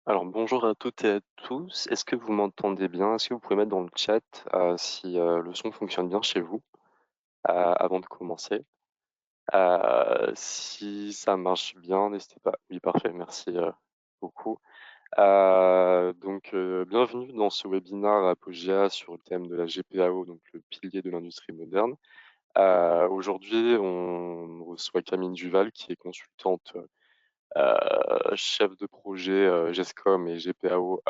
Alors bonjour à toutes et à tous. Est-ce que vous m'entendez bien? Est-ce que vous pouvez mettre dans le chat si le son fonctionne bien chez vous avant de commencer? Si ça marche bien, n'hésitez pas. Oui, parfait, merci beaucoup. Bienvenue dans ce webinaire Apogea sur le thème de la GPAO, donc le pilier de l'industrie moderne. Aujourd'hui, on reçoit Camille Duval, qui est consultante chef de projet, GESCOM et GPAO,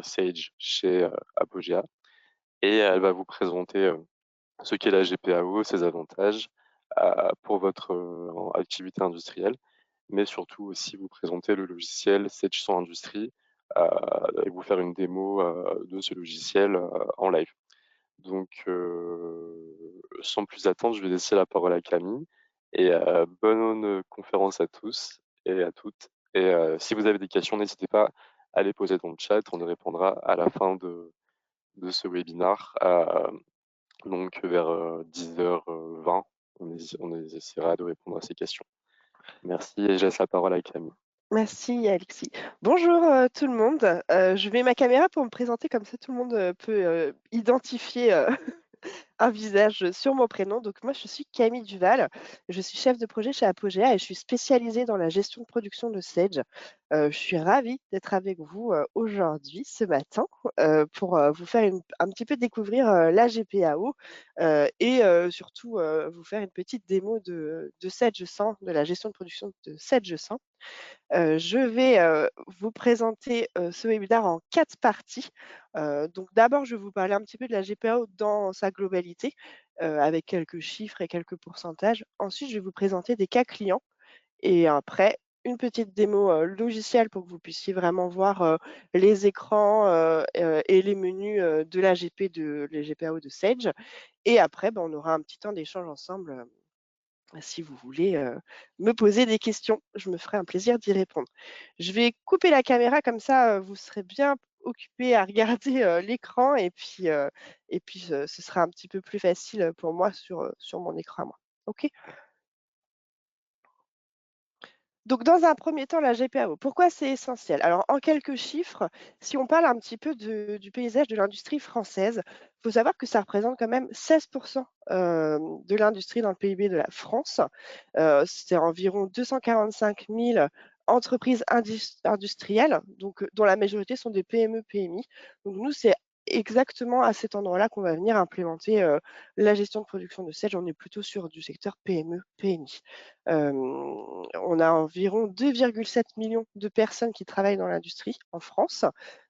Sage chez, Apogea, et elle va vous présenter, ce qu'est la GPAO, ses avantages, pour votre, activité industrielle, mais surtout aussi vous présenter le logiciel Sage 100 Industrie, heu et vous faire une démo, de ce logiciel, en live. Sans plus attendre, je vais laisser la parole à Camille et bonne conférence à tous et à toutes, et si vous avez des questions, n'hésitez pas à les poser dans le chat, on y répondra à la fin de ce webinar, donc vers, 10h20, on essaiera de répondre à ces questions. Merci et je laisse la parole à Camille. Merci Alexis. Bonjour tout le monde. Je mets ma caméra pour me présenter comme ça tout le monde peut identifier un visage sur mon prénom. Donc moi je suis Camille Duval, je suis chef de projet chez Apogea et je suis spécialisée dans la gestion de production de Sage. Je suis ravie d'être avec vous aujourd'hui, ce matin, pour vous faire un petit peu découvrir la GPAO et surtout vous faire une petite démo de Sage 100, de la gestion de production de Sage 100. Je vais vous présenter ce webinaire en 4 parties. Donc d'abord, je vais vous parler un petit peu de la GPAO dans sa globalité, avec quelques chiffres et quelques pourcentages. Ensuite, je vais vous présenter des cas clients et après une petite démo logicielle pour que vous puissiez vraiment voir les écrans et les menus de la les GPAO de Sage. Et après, on aura un petit temps d'échange ensemble, si vous voulez me poser des questions, je me ferai un plaisir d'y répondre. Je vais couper la caméra comme ça, vous serez bien occupés à regarder l'écran et puis ce sera un petit peu plus facile pour moi sur mon écran à moi. OK? Donc dans un premier temps, la GPAO, pourquoi c'est essentiel? Alors en quelques chiffres, si on parle un petit peu du paysage de l'industrie française, il faut savoir que ça représente quand même 16 de l'industrie dans le PIB de la France. C'est environ 245 000 entreprises industrielles, donc dont la majorité sont des PME-PMI. Donc nous, c'est exactement à cet endroit-là qu'on va venir implémenter la gestion de production de sel. On est plutôt sur du secteur PME-PMI. On a environ 2,7 millions de personnes qui travaillent dans l'industrie en France.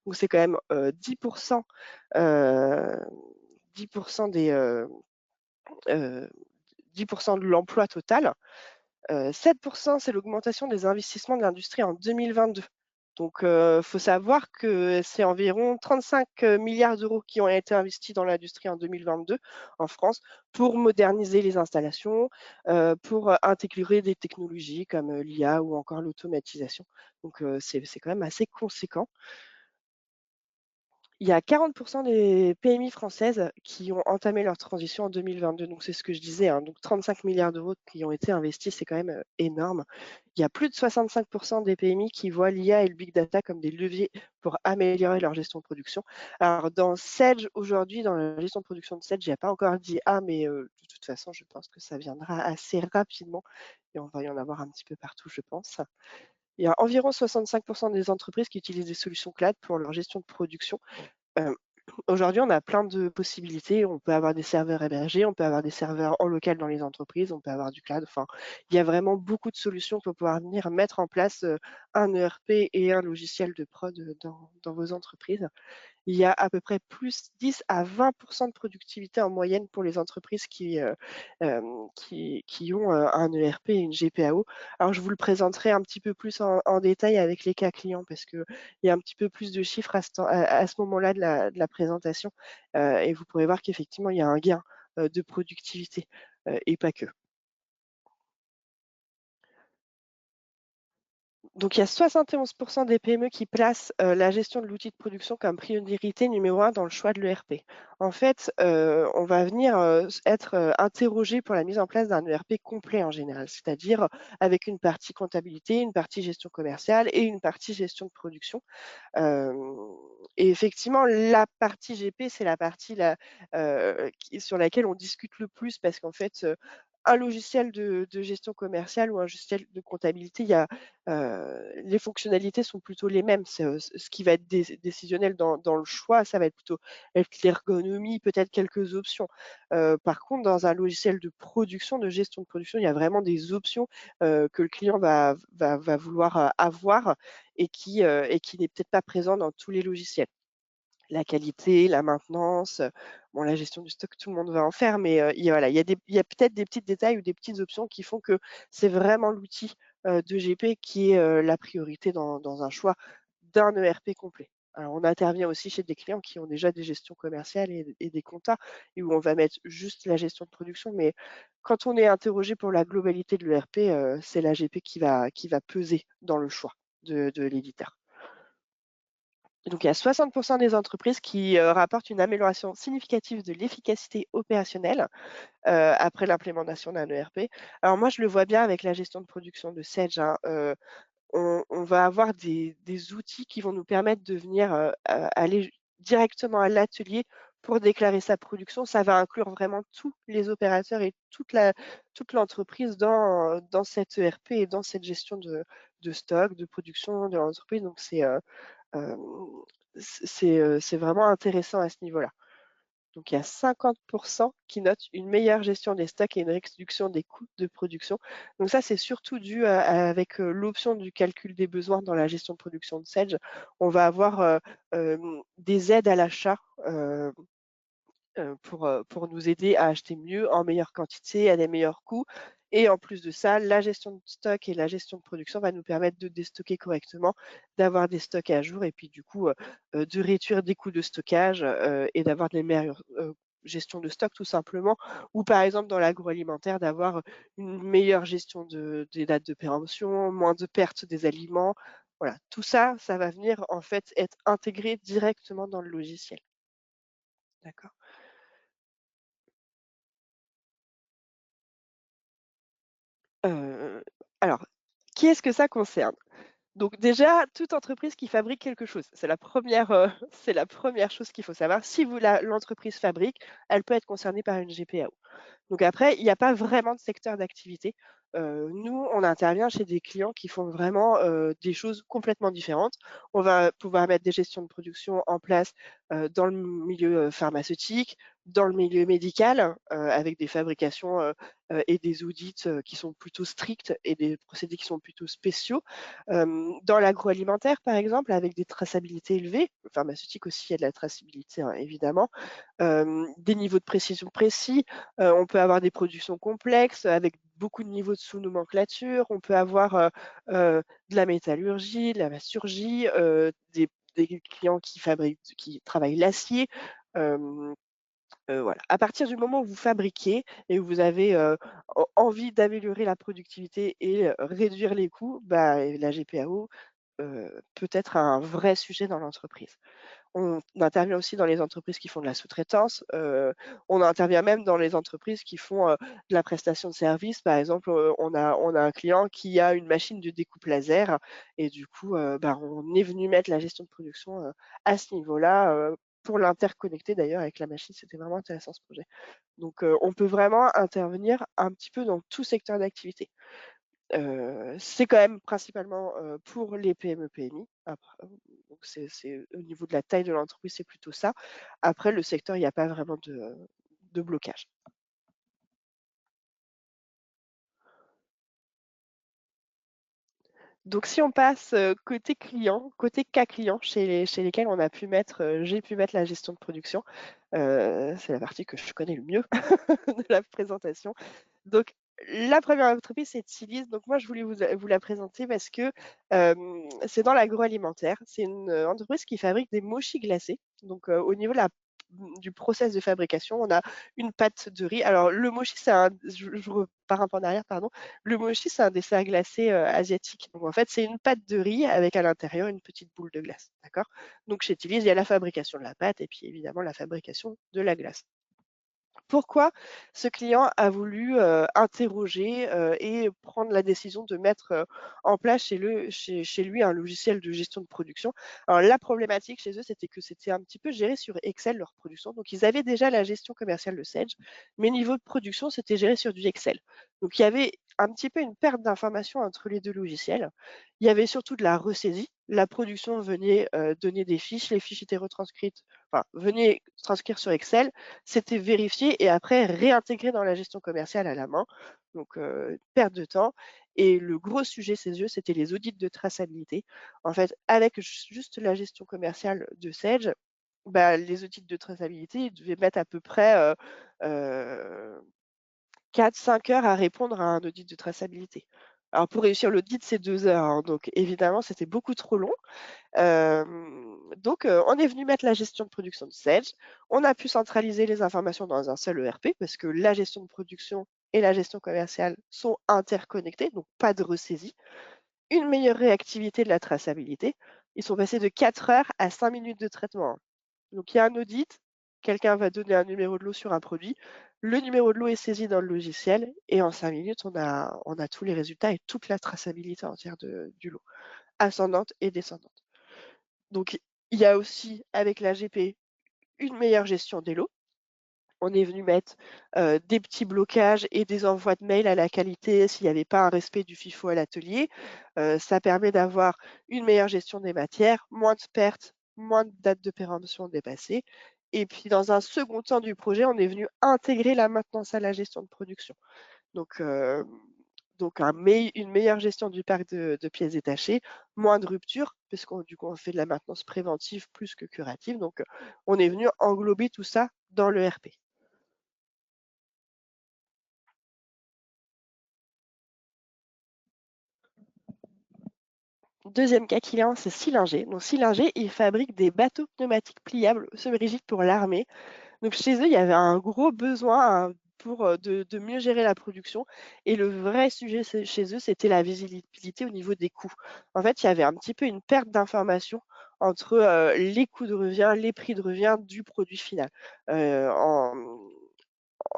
Donc c'est quand même 10%, euh, 10% euh, 10% de l'emploi total. 7%, c'est l'augmentation des investissements de l'industrie en 2022. Donc, il faut savoir que c'est environ 35 milliards d'euros qui ont été investis dans l'industrie en 2022 en France pour moderniser les installations, pour intégrer des technologies comme l'IA ou encore l'automatisation. Donc, c'est quand même assez conséquent. Il y a 40 des PMI françaises qui ont entamé leur transition en 2022. Donc c'est ce que je disais, hein, donc 35 milliards d'euros qui ont été investis, c'est quand même énorme. Il y a plus de 65 des PMI qui voient l'IA et le big data comme des leviers pour améliorer leur gestion de production. Alors dans Sage, aujourd'hui, dans la gestion de production de Sage, il n'y a pas encore d'IA, mais de toute façon, je pense que ça viendra assez rapidement et on va y en avoir un petit peu partout, je pense. Il y a environ 65 des entreprises qui utilisent des solutions cloud pour leur gestion de production. Heu, Aujourd'hui, on a plein de possibilités. On peut avoir des serveurs hébergés, on peut avoir des serveurs en local dans les entreprises, on peut avoir du cloud. Enfin, il y a vraiment beaucoup de solutions pour pouvoir venir mettre en place, un ERP et un logiciel de prod, dans vos entreprises. Il y a à peu près plus 10 à 20 de productivité en moyenne pour les entreprises qui ont, un ERP et une GPAO. Alors je vous le présenterai un petit peu plus en détail avec les cas clients parce qu'il y a un petit peu plus de chiffres à ce moment-là de la présentation, et vous pourrez voir qu'effectivement il y a un gain, de productivité, et pas que. Donc il y a 71 des PME qui placent, la gestion de l'outil de production comme priorité numéro 1 dans le choix de l'ERP. En fait, on va venir, être, interrogé pour la mise en place d'un ERP complet en général, c'est-à-dire avec une partie comptabilité, une partie gestion commerciale et une partie gestion de production. Hem et effectivement, la partie GP, c'est la partie sur laquelle on discute le plus parce qu'en fait, un logiciel de gestion commerciale ou un logiciel de comptabilité, les fonctionnalités sont plutôt les mêmes. Ce qui va être décisionnel dans le choix, ça va être plutôt être l'ergonomie, peut-être quelques options. Par contre, dans un logiciel de production, de gestion de production, il y a vraiment des options, que le client va vouloir, avoir et qui n'est peut-être pas présent dans tous les logiciels. La qualité, la maintenance, bon la gestion du stock, tout le monde va en faire, mais il y a peut-être des petits détails ou des petites options qui font que c'est vraiment l'outil, de GP qui est, la priorité dans un choix d'un ERP complet. Alors on intervient aussi chez des clients qui ont déjà des gestions commerciales et des comptas et où on va mettre juste la gestion de production, mais quand on est interrogé pour la globalité de l'ERP, c'est la GP qui va peser dans le choix de l'éditeur. Donc il y a 60 des entreprises qui, rapportent une amélioration significative de l'efficacité opérationnelle, après l'implémentation d'un ERP. Alors moi, je le vois bien avec la gestion de production de Sage, hein, on va avoir des outils qui vont nous permettre de venir, aller directement à l'atelier pour déclarer sa production. Ça va inclure vraiment tous les opérateurs et toute l'entreprise dans cet ERP et dans cette gestion de stock, de production de l'entreprise. Donc Hem, c'est vraiment intéressant à ce niveau-là. Donc il y a 50 qui notent une meilleure gestion des stocks et une réduction des coûts de production. Donc ça, c'est surtout dû avec, l'option du calcul des besoins dans la gestion de production de Sage. On va avoir, des aides à l'achat, pour nous aider à acheter mieux, en meilleure quantité, à des meilleurs coûts et en plus de ça, la gestion de stock et la gestion de production va nous permettre de déstocker correctement, d'avoir des stocks à jour et puis du coup, de réduire des coûts de stockage, et d'avoir des meilleures, gestion de stock tout simplement ou par exemple dans l'agroalimentaire d'avoir une meilleure gestion des dates de péremption, moins de pertes des aliments. Voilà, tout ça, ça va venir en fait être intégré directement dans le logiciel. D'accord? Heu, alors, qui est-ce que ça concerne? Donc déjà, toute entreprise qui fabrique quelque chose, c'est la première, c'est la première chose qu'il faut savoir. Si l'entreprise fabrique, elle peut être concernée par une GPAO. Donc après, il n'y a pas vraiment de secteur d'activité. Nous, on intervient chez des clients qui font vraiment, des choses complètement différentes. On va pouvoir mettre des gestions de production en place, dans le milieu, pharmaceutique, dans le milieu médical, avec des fabrications, et des audits, qui sont plutôt stricts et des procédés qui sont plutôt spéciaux. Dans l'agroalimentaire, par exemple, avec des traçabilités élevées, le pharmaceutique aussi, il y a de la traçabilité, hein, évidemment. Des niveaux de précision précis, on peut avoir des productions complexes avec beaucoup de niveaux de sous-nomenclature. On peut avoir, de la métallurgie, de la masturgie, des clients qui travaillent l'acier. Hem, voilà. À partir du moment où vous fabriquez et où vous avez, envie d'améliorer la productivité et réduire les coûts, bah, la GPAO, peut être un vrai sujet dans l'entreprise. On intervient aussi dans les entreprises qui font de la sous-traitance, on intervient même dans les entreprises qui font, de la prestation de service. Par exemple, on a un client qui a une machine de découpe laser et du coup, on est venu mettre la gestion de production, à ce niveau-là, pour l'interconnecter d'ailleurs avec la machine. C'était vraiment intéressant ce projet. Donc, on peut vraiment intervenir un petit peu dans tout secteur d'activité. C'est quand même principalement, pour les PME-PMI. Donc c'est au niveau de la taille de l'entreprise, c'est plutôt ça. Après le secteur, il y a pas vraiment de blocage. Donc si on passe, côté client, côté cas client chez lesquels on a pu mettre, j'ai pu mettre la gestion de production, c'est la partie que je connais le mieux de la présentation. Donc la première entreprise, c'est Tilis. Donc moi, je voulais vous la présenter parce que, c'est dans l'agroalimentaire. C'est une, entreprise qui fabrique des mochis glacés. Donc, au niveau de la du process de fabrication, on a une pâte de riz. Alors le mochi, je repars un peu en arrière, pardon. Le mochi, c'est un dessert glacé asiatique. Donc en fait, c'est une pâte de riz avec à l'intérieur une petite boule de glace, d'accord? Donc chez Tilly's, il y a la fabrication de la pâte et puis évidemment la fabrication de la glace. Pourquoi ce client a voulu, interroger, et prendre la décision de mettre, en place chez lui un logiciel de gestion de production? Alors la problématique chez eux, c'était que c'était un petit peu géré sur Excel, leur production. Donc ils avaient déjà la gestion commerciale de Sage, mais niveau de production, c'était géré sur du Excel. Donc il y avait un petit peu une perte d'information entre les 2 logiciels. Il y avait surtout de la ressaisie. La production venait, donner des fiches, les fiches étaient retranscrites, enfin venaient transcrire sur Excel, c'était vérifié et après réintégré dans la gestion commerciale à la main. Donc, perte de temps. Et le gros sujet chez eux, c'était les audits de traçabilité. En fait, avec juste la gestion commerciale de Sage, bah, les audits de traçabilité, ils devaient mettre à peu près 4-5 heures à répondre à un audit de traçabilité. Alors pour réussir l'audit, c'est 2 heures, hein, donc évidemment, c'était beaucoup trop long. Donc, on est venu mettre la gestion de production de Sage. On a pu centraliser les informations dans un seul ERP parce que la gestion de production et la gestion commerciale sont interconnectées, donc pas de ressaisie. Une meilleure réactivité de la traçabilité. Ils sont passés de 4 heures à 5 minutes de traitement, hein. Donc il y a un audit, quelqu'un va donner un numéro de lot sur un produit, le numéro de lot est saisi dans le logiciel et en 5 minutes, on a tous les résultats et toute la traçabilité entière du lot, ascendante et descendante. Donc, il y a aussi, avec l'AGP, une meilleure gestion des lots. On est venu mettre des petits blocages et des envois de mails à la qualité s'il n'y avait pas un respect du FIFO à l'atelier. Ça permet d'avoir une meilleure gestion des matières, moins de pertes, moins de dates de péremption dépassées. Et puis, dans un second temps du projet, on est venu intégrer la maintenance à la gestion de production. Donc, une meilleure gestion du parc de pièces détachées, moins de ruptures, puisqu'on du coup, on fait de la maintenance préventive plus que curative. Donc, on est venu englober tout ça dans le RP. Deuxième cas client, c'est Sillinger. Donc Sillinger, il fabrique des bateaux pneumatiques pliables semi-rigides pour l'armée. Donc chez eux, il y avait un gros besoin pour de mieux gérer la production. Et le vrai sujet chez eux, c'était la visibilité au niveau des coûts. En fait, il y avait un petit peu une perte d'information entre les coûts de revient, les prix de revient du produit final.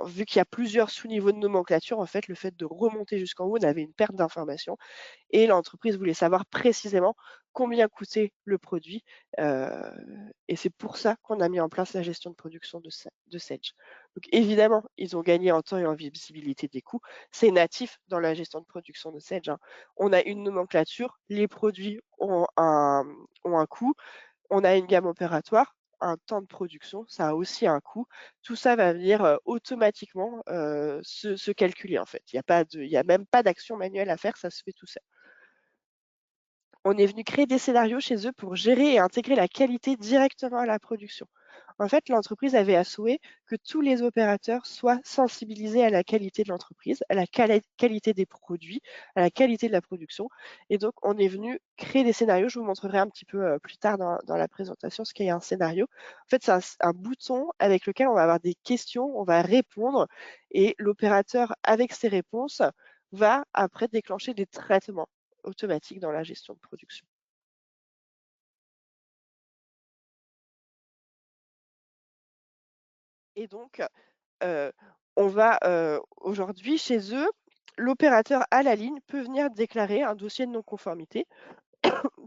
Vu qu'il y a plusieurs sous-niveaux de nomenclature, en fait, le fait de remonter jusqu'en haut, on avait une perte d'information et l'entreprise voulait savoir précisément combien coûtait le produit. Et c'est pour ça qu'on a mis en place la gestion de production de Sage. Donc évidemment, ils ont gagné en temps et en visibilité des coûts. C'est natif dans la gestion de production de Sage, hein. On a une nomenclature, les produits ont un coût, on a une gamme opératoire, un temps de production, ça a aussi un coût. Tout ça va venir automatiquement se calculer en fait. Il y a même pas d'action manuelle à faire, ça se fait tout seul. On est venu créer des scénarios chez eux pour gérer et intégrer la qualité directement à la production. En fait, l'entreprise avait à souhait que tous les opérateurs soient sensibilisés à la qualité de l'entreprise, à la qualité des produits, à la qualité de la production. Et donc, on est venu créer des scénarios. Je vous montrerai un petit peu plus tard dans la présentation ce qu'est un scénario. En fait, c'est un bouton avec lequel on va avoir des questions, on va répondre et l'opérateur, avec ses réponses, va après déclencher des traitements automatiques dans la gestion de production. Et donc, Heu, on va, aujourd'hui chez eux, l'opérateur à la ligne peut venir déclarer un dossier de non-conformité,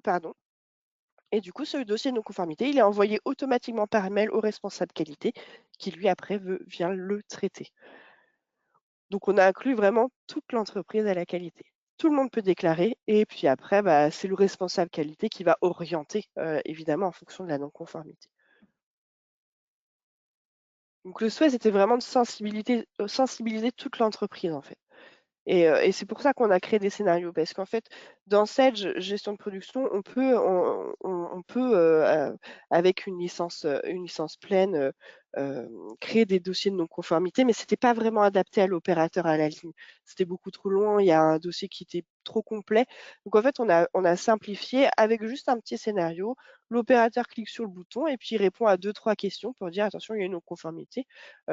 pardon, et du coup, ce dossier de non-conformité, il est envoyé automatiquement par mail au responsable qualité qui lui après vient le traiter. Donc on a inclus vraiment toute l'entreprise à la qualité. Tout le monde peut déclarer et puis après, bah, c'est le responsable qualité qui va orienter, évidemment en fonction de la non-conformité. Donc le souhait, c'était vraiment de sensibiliser toute l'entreprise, en fait. Et c'est pour ça qu'on a créé des scénarios parce qu'en fait, dans Sage gestion de production, on peut, avec une licence pleine, créer des dossiers de non-conformité, mais c'était pas vraiment adapté à l'opérateur à la ligne. C'était beaucoup trop long, il y a un dossier qui était trop complet. Donc en fait, on a simplifié avec juste un petit scénario. L'opérateur clique sur le bouton et puis il répond à 2-3 questions pour dire: «Attention, il y a une non-conformité,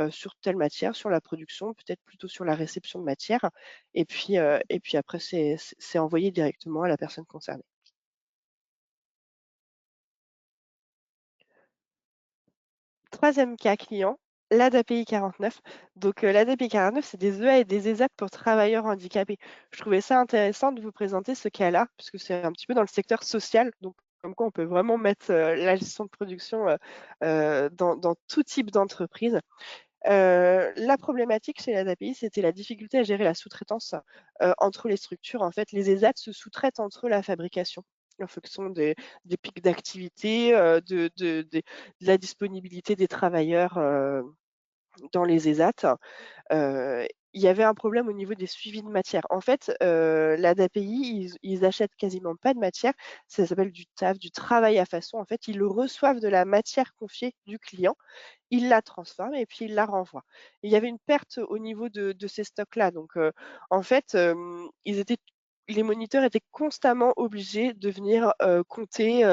sur telle matière, sur la production, peut-être plutôt sur la réception de matière» et puis après c'est envoyé directement à la personne concernée. 3e cas client, l'ADAPI 49. Donc, l'ADAPI 49, c'est des EA et des ESAT pour travailleurs handicapés. Je trouvais ça intéressant de vous présenter ce cas-là, puisque c'est un petit peu dans le secteur social, donc comme quoi on peut vraiment mettre, la gestion de production, dans tout type d'entreprise. La problématique chez l'ADAPI, c'était la difficulté à gérer la sous-traitance, entre les structures. En fait, les ESAT se sous-traitent entre eux la fabrication en fonction des pics d'activité, de la disponibilité des travailleurs, dans les ESAT. Il y avait un problème au niveau des suivis de matière. En fait, l'ADAPI, ils achètent quasiment pas de matière. Ça s'appelle du TAF, du travail à façon. En fait, ils le reçoivent de la matière confiée du client, ils la transforment et puis ils la renvoient. Et il y avait une perte au niveau de ces stocks-là. Donc, en fait, les moniteurs étaient constamment obligés de venir, compter,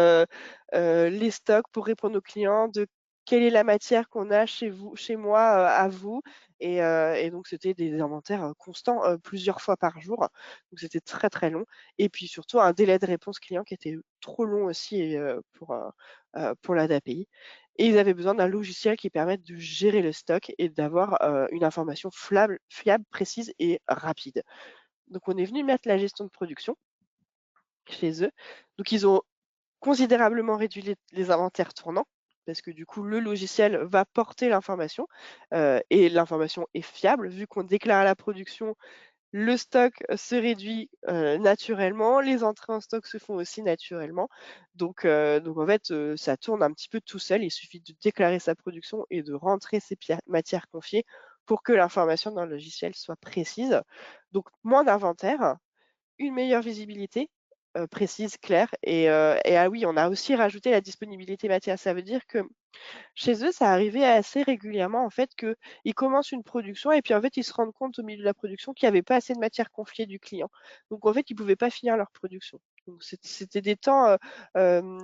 les stocks pour répondre aux clients de quelle est la matière qu'on a chez vous chez moi, à vous et donc c'était des inventaires, constants, plusieurs fois par jour. Donc c'était très, très long et puis surtout un délai de réponse client qui était trop long aussi pour l'ADAPI et ils avaient besoin d'un logiciel qui permette de gérer le stock et d'avoir, une information fiable, précise et rapide. Donc on est venu mettre la gestion de production chez eux. Donc ils ont considérablement réduit les inventaires tournants, parce que du coup, le logiciel va porter l'information, et l'information est fiable. Vu qu'on déclare à la production, le stock se réduit, naturellement, les entrées en stock se font aussi naturellement. Donc en fait, ça tourne un petit peu tout seul. Il suffit de déclarer sa production et de rentrer ses matières confiées pour que l'information dans le logiciel soit précise. Donc moins d'inventaire, une meilleure visibilité, précise, claire et ah oui, on a aussi rajouté la disponibilité matière. Ça veut dire que chez eux, ça arrivait assez régulièrement en fait qu'ils commencent une production et puis en fait, ils se rendent compte au milieu de la production qu'il y avait pas assez de matière confiée du client. Donc en fait, ils pouvaient pas finir leur production. Donc c'était des temps,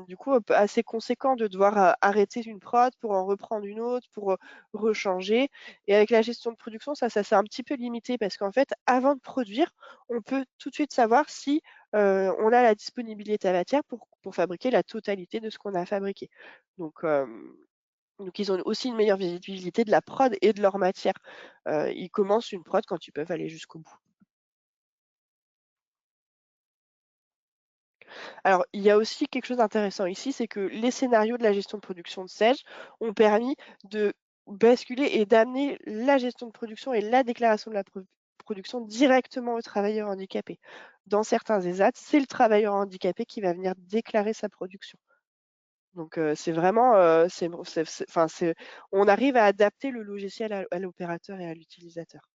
du coup, assez conséquents de devoir, arrêter une prod pour en reprendre une autre, pour, rechanger et avec la gestion de production, ça s'est un petit peu limité parce qu'en fait, avant de produire, on peut tout de suite savoir si, on a la disponibilité à matière pour fabriquer la totalité de ce qu'on a fabriqué. Donc hem donc ils ont aussi une meilleure visibilité de la prod et de leur matière. Ils commencent une prod quand ils peuvent aller jusqu'au bout. Alors, il y a aussi quelque chose d'intéressant ici, c'est que les scénarios de la gestion de production de Sage ont permis de basculer et d'amener la gestion de production et la déclaration de la production directement aux travailleurs handicapés. Dans certains ESAT, c'est le travailleur handicapé qui va venir déclarer sa production. Donc, c'est vraiment, enfin, on arrive à adapter le logiciel à l'opérateur et à l'utilisateur.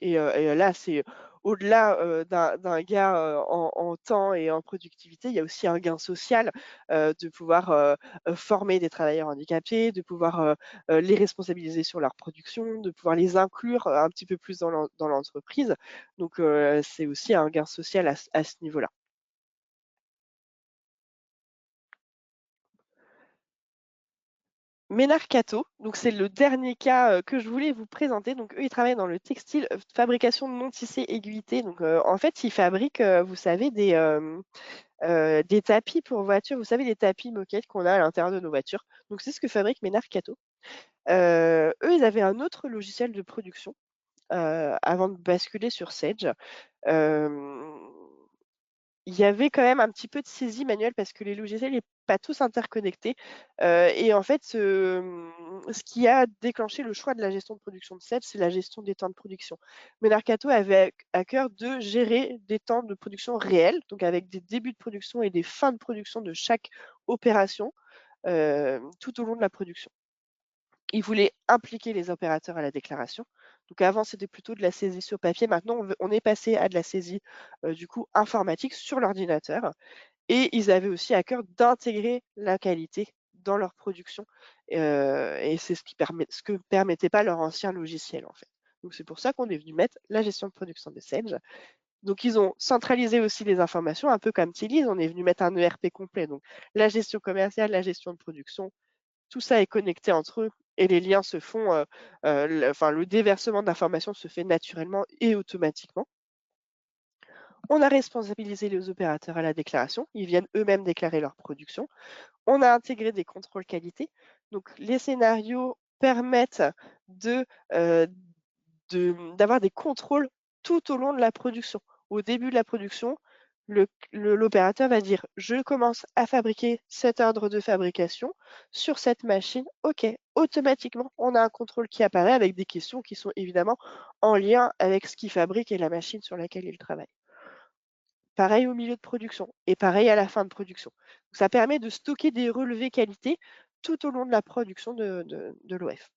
Et là, c'est au-delà, d'un gain, en temps et en productivité, il y a aussi un gain social, de pouvoir, former des travailleurs handicapés, de pouvoir, les responsabiliser sur leur production, de pouvoir les inclure, un petit peu plus dans l'entreprise. Donc, c'est aussi un gain social à ce niveau-là. Menarcato, donc c'est le dernier cas, que je voulais vous présenter. Donc eux, ils travaillent dans le textile, fabrication de non tissé aiguilleté. Donc, en fait, ils fabriquent, vous savez, des tapis pour voitures. Vous savez, les tapis moquettes qu'on a à l'intérieur de nos voitures. Donc c'est ce que fabrique Menarcato. Eux, ils avaient un autre logiciel de production, avant de basculer sur Sage. Hem Il y avait quand même un petit peu de saisie manuelle parce que les logiciels n'est pas tous interconnectés, et en fait, ce qui a déclenché le choix de la gestion de production de Sage, c'est la gestion des temps de production. Menarcato avait à cœur de gérer des temps de production réels, donc avec des débuts de production et des fins de production de chaque opération, tout au long de la production. Ils voulaient impliquer les opérateurs à la déclaration. Donc avant, c'était plutôt de la saisie sur papier. Maintenant, on est passé à de la saisie, du coup informatique sur l'ordinateur et ils avaient aussi à cœur d'intégrer la qualité dans leur production et c'est ce que permettait pas leur ancien logiciel, en fait. Donc c'est pour ça qu'on est venu mettre la gestion de production de Sage. Donc ils ont centralisé aussi les informations, un peu comme Tilly, on est venu mettre un ERP complet. Donc la gestion commerciale, la gestion de production, tout ça est connecté entre eux et les liens se font, le déversement d'informations se fait naturellement et automatiquement. On a responsabilisé les opérateurs à la déclaration, ils viennent eux-mêmes déclarer leur production. On a intégré des contrôles qualité, donc les scénarios permettent de, d'avoir des contrôles tout au long de la production. Au début de la production, l'opérateur va dire: «Je commence à fabriquer cet ordre de fabrication sur cette machine». OK, automatiquement, on a un contrôle qui apparaît avec des questions qui sont évidemment en lien avec ce qu'il fabrique et la machine sur laquelle il travaille. Pareil au milieu de production et pareil à la fin de production. Ça permet de stocker des relevés qualité tout au long de la production de l'OF.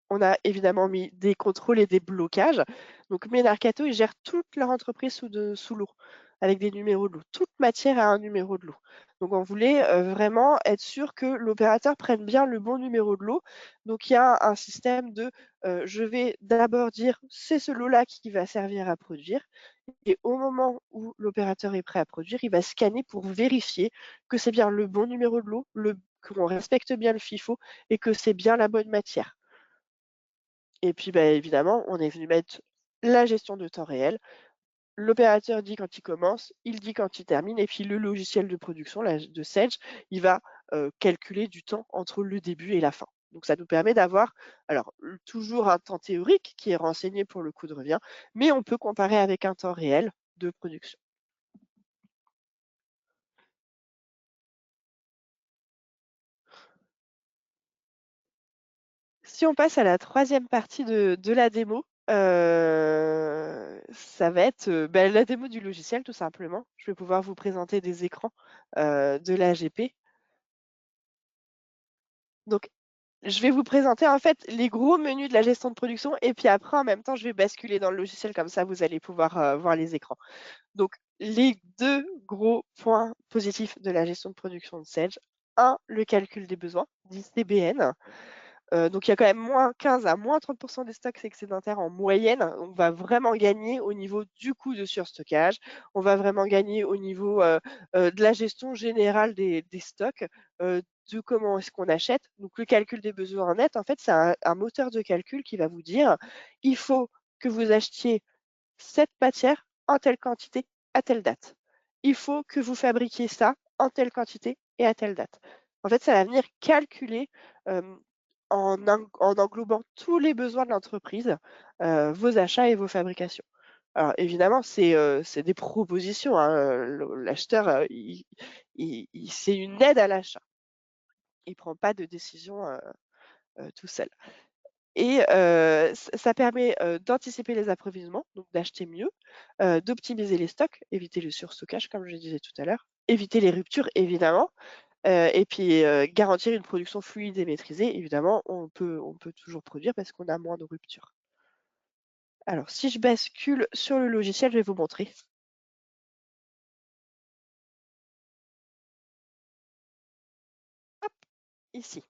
On a évidemment mis des contrôles et des blocages. Donc Menarcato, ils gèrent toute leur entreprise sous l'eau, avec des numéros de lot. Toute matière a un numéro de lot. Donc on voulait vraiment être sûr que l'opérateur prenne bien le bon numéro de lot. Donc il y a un système de je vais d'abord dire c'est ce lot-là qui va servir à produire. Et au moment où l'opérateur est prêt à produire, il va scanner pour vérifier que c'est bien le bon numéro de lot, qu'on respecte bien le FIFO et que c'est bien la bonne matière. Et puis, bah, évidemment, on est venu mettre la gestion de temps réel. L'opérateur dit quand il commence, il dit quand il termine, et puis le logiciel de production de Sage, il va calculer du temps entre le début et la fin. Donc ça nous permet d'avoir, alors toujours un temps théorique qui est renseigné pour le coût de revient, mais on peut comparer avec un temps réel de production. Si on passe à la troisième partie de la démo, ça va être, la démo du logiciel tout simplement. Je vais pouvoir vous présenter des écrans, de l'AGP. Donc je vais vous présenter en fait les gros menus de la gestion de production et puis après en même temps je vais basculer dans le logiciel comme ça vous allez pouvoir, voir les écrans. Donc les 2 gros points positifs de la gestion de production de Sage, un, le calcul des besoins, dit CBN. Donc il y a quand même -15 à -30 des stocks excédentaires en moyenne. On va vraiment gagner au niveau du coût de surstockage. On va vraiment gagner au niveau, de la gestion générale des stocks, de comment est-ce qu'on achète. Donc le calcul des besoins nets, en fait, c'est un moteur de calcul qui va vous dire: «Il faut que vous achetiez cette matière en telle quantité à telle date. Il faut que vous fabriquiez ça en telle quantité et à telle date». En fait, ça va venir calculer, hem, en englobant tous les besoins de l'entreprise, vos achats et vos fabrications. Alors évidemment, c'est des propositions, hein, l'acheteur, c'est une aide à l'achat. Il prend pas de décision, tout seul. Et ça permet, d'anticiper les approvisionnements, donc d'acheter mieux, d'optimiser les stocks, éviter le surstockage comme je disais tout à l'heure, éviter les ruptures évidemment, et puis, garantir une production fluide et maîtrisée. Évidemment, on peut toujours produire parce qu'on a moins de ruptures. Alors si je bascule sur le logiciel, je vais vous montrer. Hop, ici.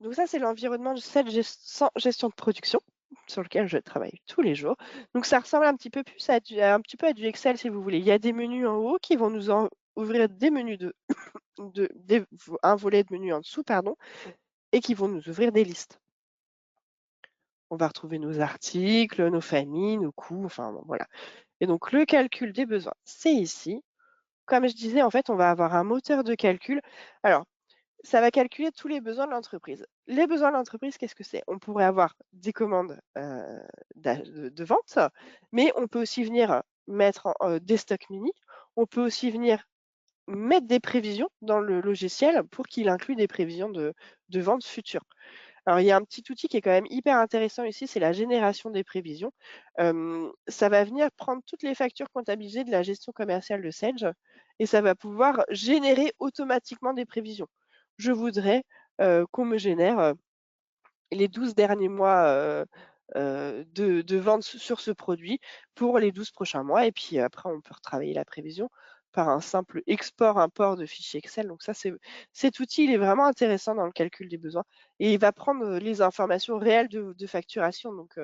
Donc ça, c'est l'environnement de cette gestion de production sur lequel je travaille tous les jours. Donc ça ressemble un petit peu plus un petit peu à du Excel si vous voulez. Il y a des menus en haut qui vont nous ouvrir des menus un volet de menus en dessous, pardon, et qui vont nous ouvrir des listes. On va retrouver nos articles, nos familles, nos coûts, enfin bon, voilà. Et donc le calcul des besoins, c'est ici. Comme je disais, en fait, on va avoir un moteur de calcul. Alors, ça va calculer tous les besoins de l'entreprise. Les besoins de l'entreprise, qu'est-ce que c'est? On pourrait avoir des commandes, de vente, mais on peut aussi venir mettre des stocks mini. On peut aussi venir mettre des prévisions dans le logiciel pour qu'il inclue des prévisions de vente futures. Alors, il y a un petit outil qui est quand même hyper intéressant ici, c'est la génération des prévisions. Ça va venir prendre toutes les factures comptabilisées de la gestion commerciale de Sage et ça va pouvoir générer automatiquement des prévisions. Je voudrais, qu'on me génère, les 12 derniers mois, de vente sur ce produit pour les 12 prochains mois et puis après on peut retravailler la prévision par un simple export-import de fichiers Excel. Donc ça, cet outil, il est vraiment intéressant dans le calcul des besoins et il va prendre les informations réelles de facturation. Donc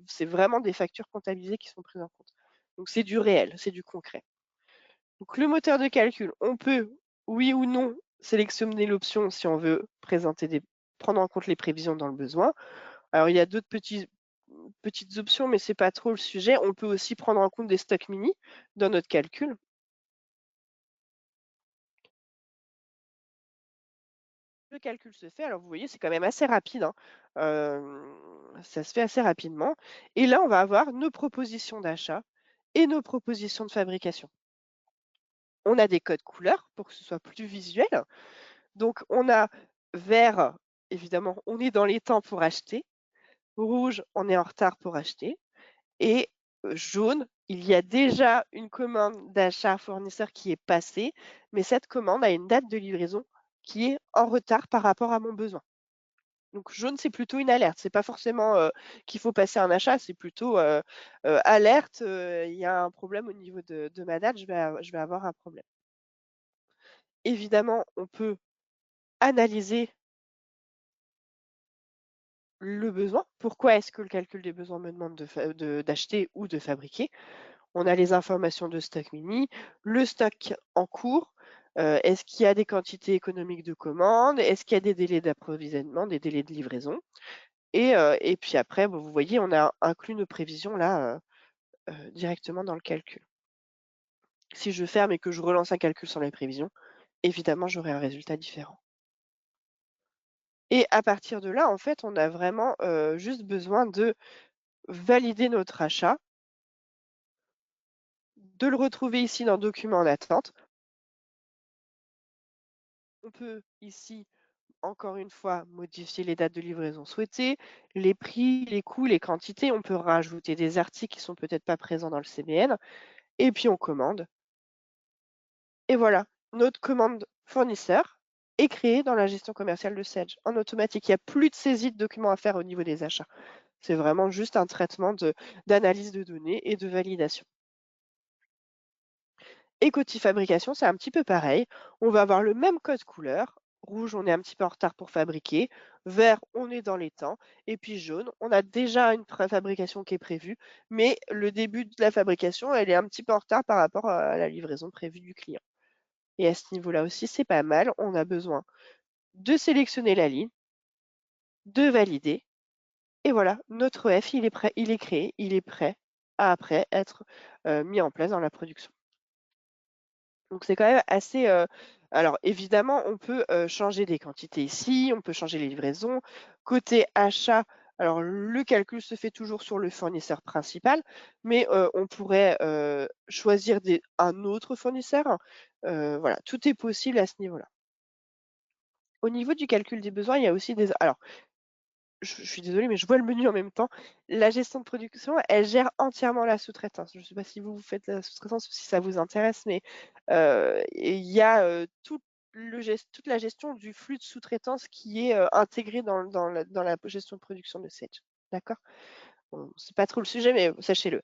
c'est vraiment des factures comptabilisées qui sont prises en compte. Donc c'est du réel, c'est du concret. Donc le moteur de calcul, on peut, oui ou non, sélectionner l'option si on veut prendre en compte les prévisions dans le besoin. Alors il y a d'autres petites options, mais c'est pas trop le sujet. On peut aussi prendre en compte des stocks mini dans notre calcul. Le calcul se fait, alors vous voyez, c'est quand même assez rapide, hein. Ça se fait assez rapidement. Et là, on va avoir nos propositions d'achat et nos propositions de fabrication. On a des codes couleurs pour que ce soit plus visuel. Donc, on a vert, évidemment, on est dans les temps pour acheter. Rouge, on est en retard pour acheter. Et jaune, il y a déjà une commande d'achat fournisseur qui est passée, mais cette commande a une date de livraison qui est en retard par rapport à mon besoin. Donc jaune, c'est plutôt une alerte. C'est pas forcément qu'il faut passer un achat, c'est plutôt alerte, il y a un problème au niveau de ma date, je vais avoir un problème. Évidemment, on peut analyser le besoin. Pourquoi est-ce que le calcul des besoins me demande d'acheter ou de fabriquer? On a les informations de stock mini, le stock en cours, est-ce qu'il y a des quantités économiques de commandes? Est-ce qu'il y a des délais d'approvisionnement, des délais de livraison? Et puis après, vous voyez, on a inclus nos prévisions là, directement dans le calcul. Si je ferme et que je relance un calcul sans les prévisions, évidemment, j'aurai un résultat différent. Et à partir de là, en fait, on a vraiment, juste besoin de valider notre achat, de le retrouver ici dans Documents en attente. On peut ici, encore une fois, modifier les dates de livraison souhaitées, les prix, les coûts, les quantités. On peut rajouter des articles qui sont peut-être pas présents dans le CBN et puis on commande. Et voilà, notre commande fournisseur est créée dans la gestion commerciale de Sage en automatique. Il n'y a plus de saisie de documents à faire au niveau des achats. C'est vraiment juste un traitement d'analyse de données et de validation. Et côté fabrication, c'est un petit peu pareil. On va avoir le même code couleur. Rouge, on est un petit peu en retard pour fabriquer. Vert, on est dans les temps. Et puis jaune, on a déjà une fabrication qui est prévue, mais le début de la fabrication, elle est un petit peu en retard par rapport à la livraison prévue du client. Et à ce niveau-là aussi, c'est pas mal. On a besoin de sélectionner la ligne, de valider. Et voilà, notre EF, il est prêt, il est créé, il est prêt à après être mis en place dans la production. Donc c'est quand même assez. Alors évidemment, on peut changer des quantités ici, on peut changer les livraisons. Côté achat, alors le calcul se fait toujours sur le fournisseur principal, mais on pourrait choisir un autre fournisseur. Voilà, tout est possible à ce niveau-là. Au niveau du calcul des besoins, il y a aussi des. Alors, je suis désolée, mais je vois le menu en même temps. La gestion de production, elle gère entièrement la sous-traitance. Je ne sais pas si vous faites la sous-traitance ou si ça vous intéresse, mais il y a toute la gestion du flux de sous-traitance qui est intégrée dans la gestion de production de Sage. D'accord? Bon, c'est pas trop le sujet, mais sachez-le.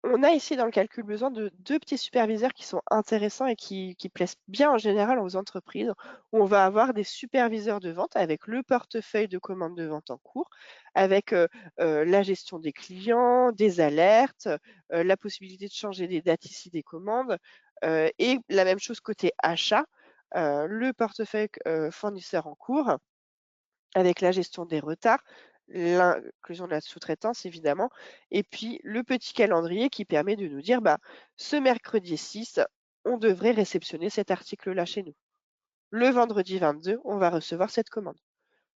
On a ici dans le calcul besoin de deux petits superviseurs qui sont intéressants et qui plaisent bien en général aux entreprises, où on va avoir des superviseurs de vente avec le portefeuille de commandes de vente en cours, avec la gestion des clients, des alertes, la possibilité de changer des dates ici des commandes, et la même chose côté achat, le portefeuille fournisseur en cours avec la gestion des retards, l'inclusion de la sous-traitance évidemment, et puis le petit calendrier qui permet de nous dire, bah, ce mercredi 6, on devrait réceptionner cet article-là chez nous. Le vendredi 22, on va recevoir cette commande.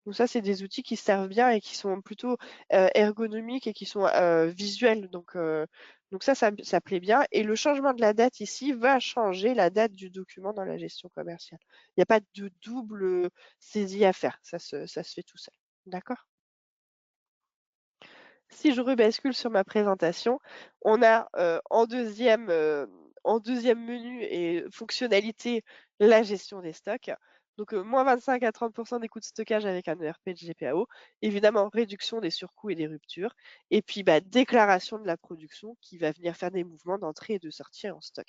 Donc ça, c'est des outils qui servent bien et qui sont plutôt ergonomiques et qui sont visuels. Donc ça plaît bien. Et le changement de la date ici va changer la date du document dans la gestion commerciale. Il n'y a pas de double saisie à faire. Ça se fait tout seul. D'accord? Si je rebascule sur ma présentation, on a en deuxième menu et fonctionnalité la gestion des stocks. Donc, moins 25 à 30 des coûts de stockage avec un ERP de GPAO. Évidemment, réduction des surcoûts et des ruptures. Et puis, bah, déclaration de la production qui va venir faire des mouvements d'entrée et de sortie en stock.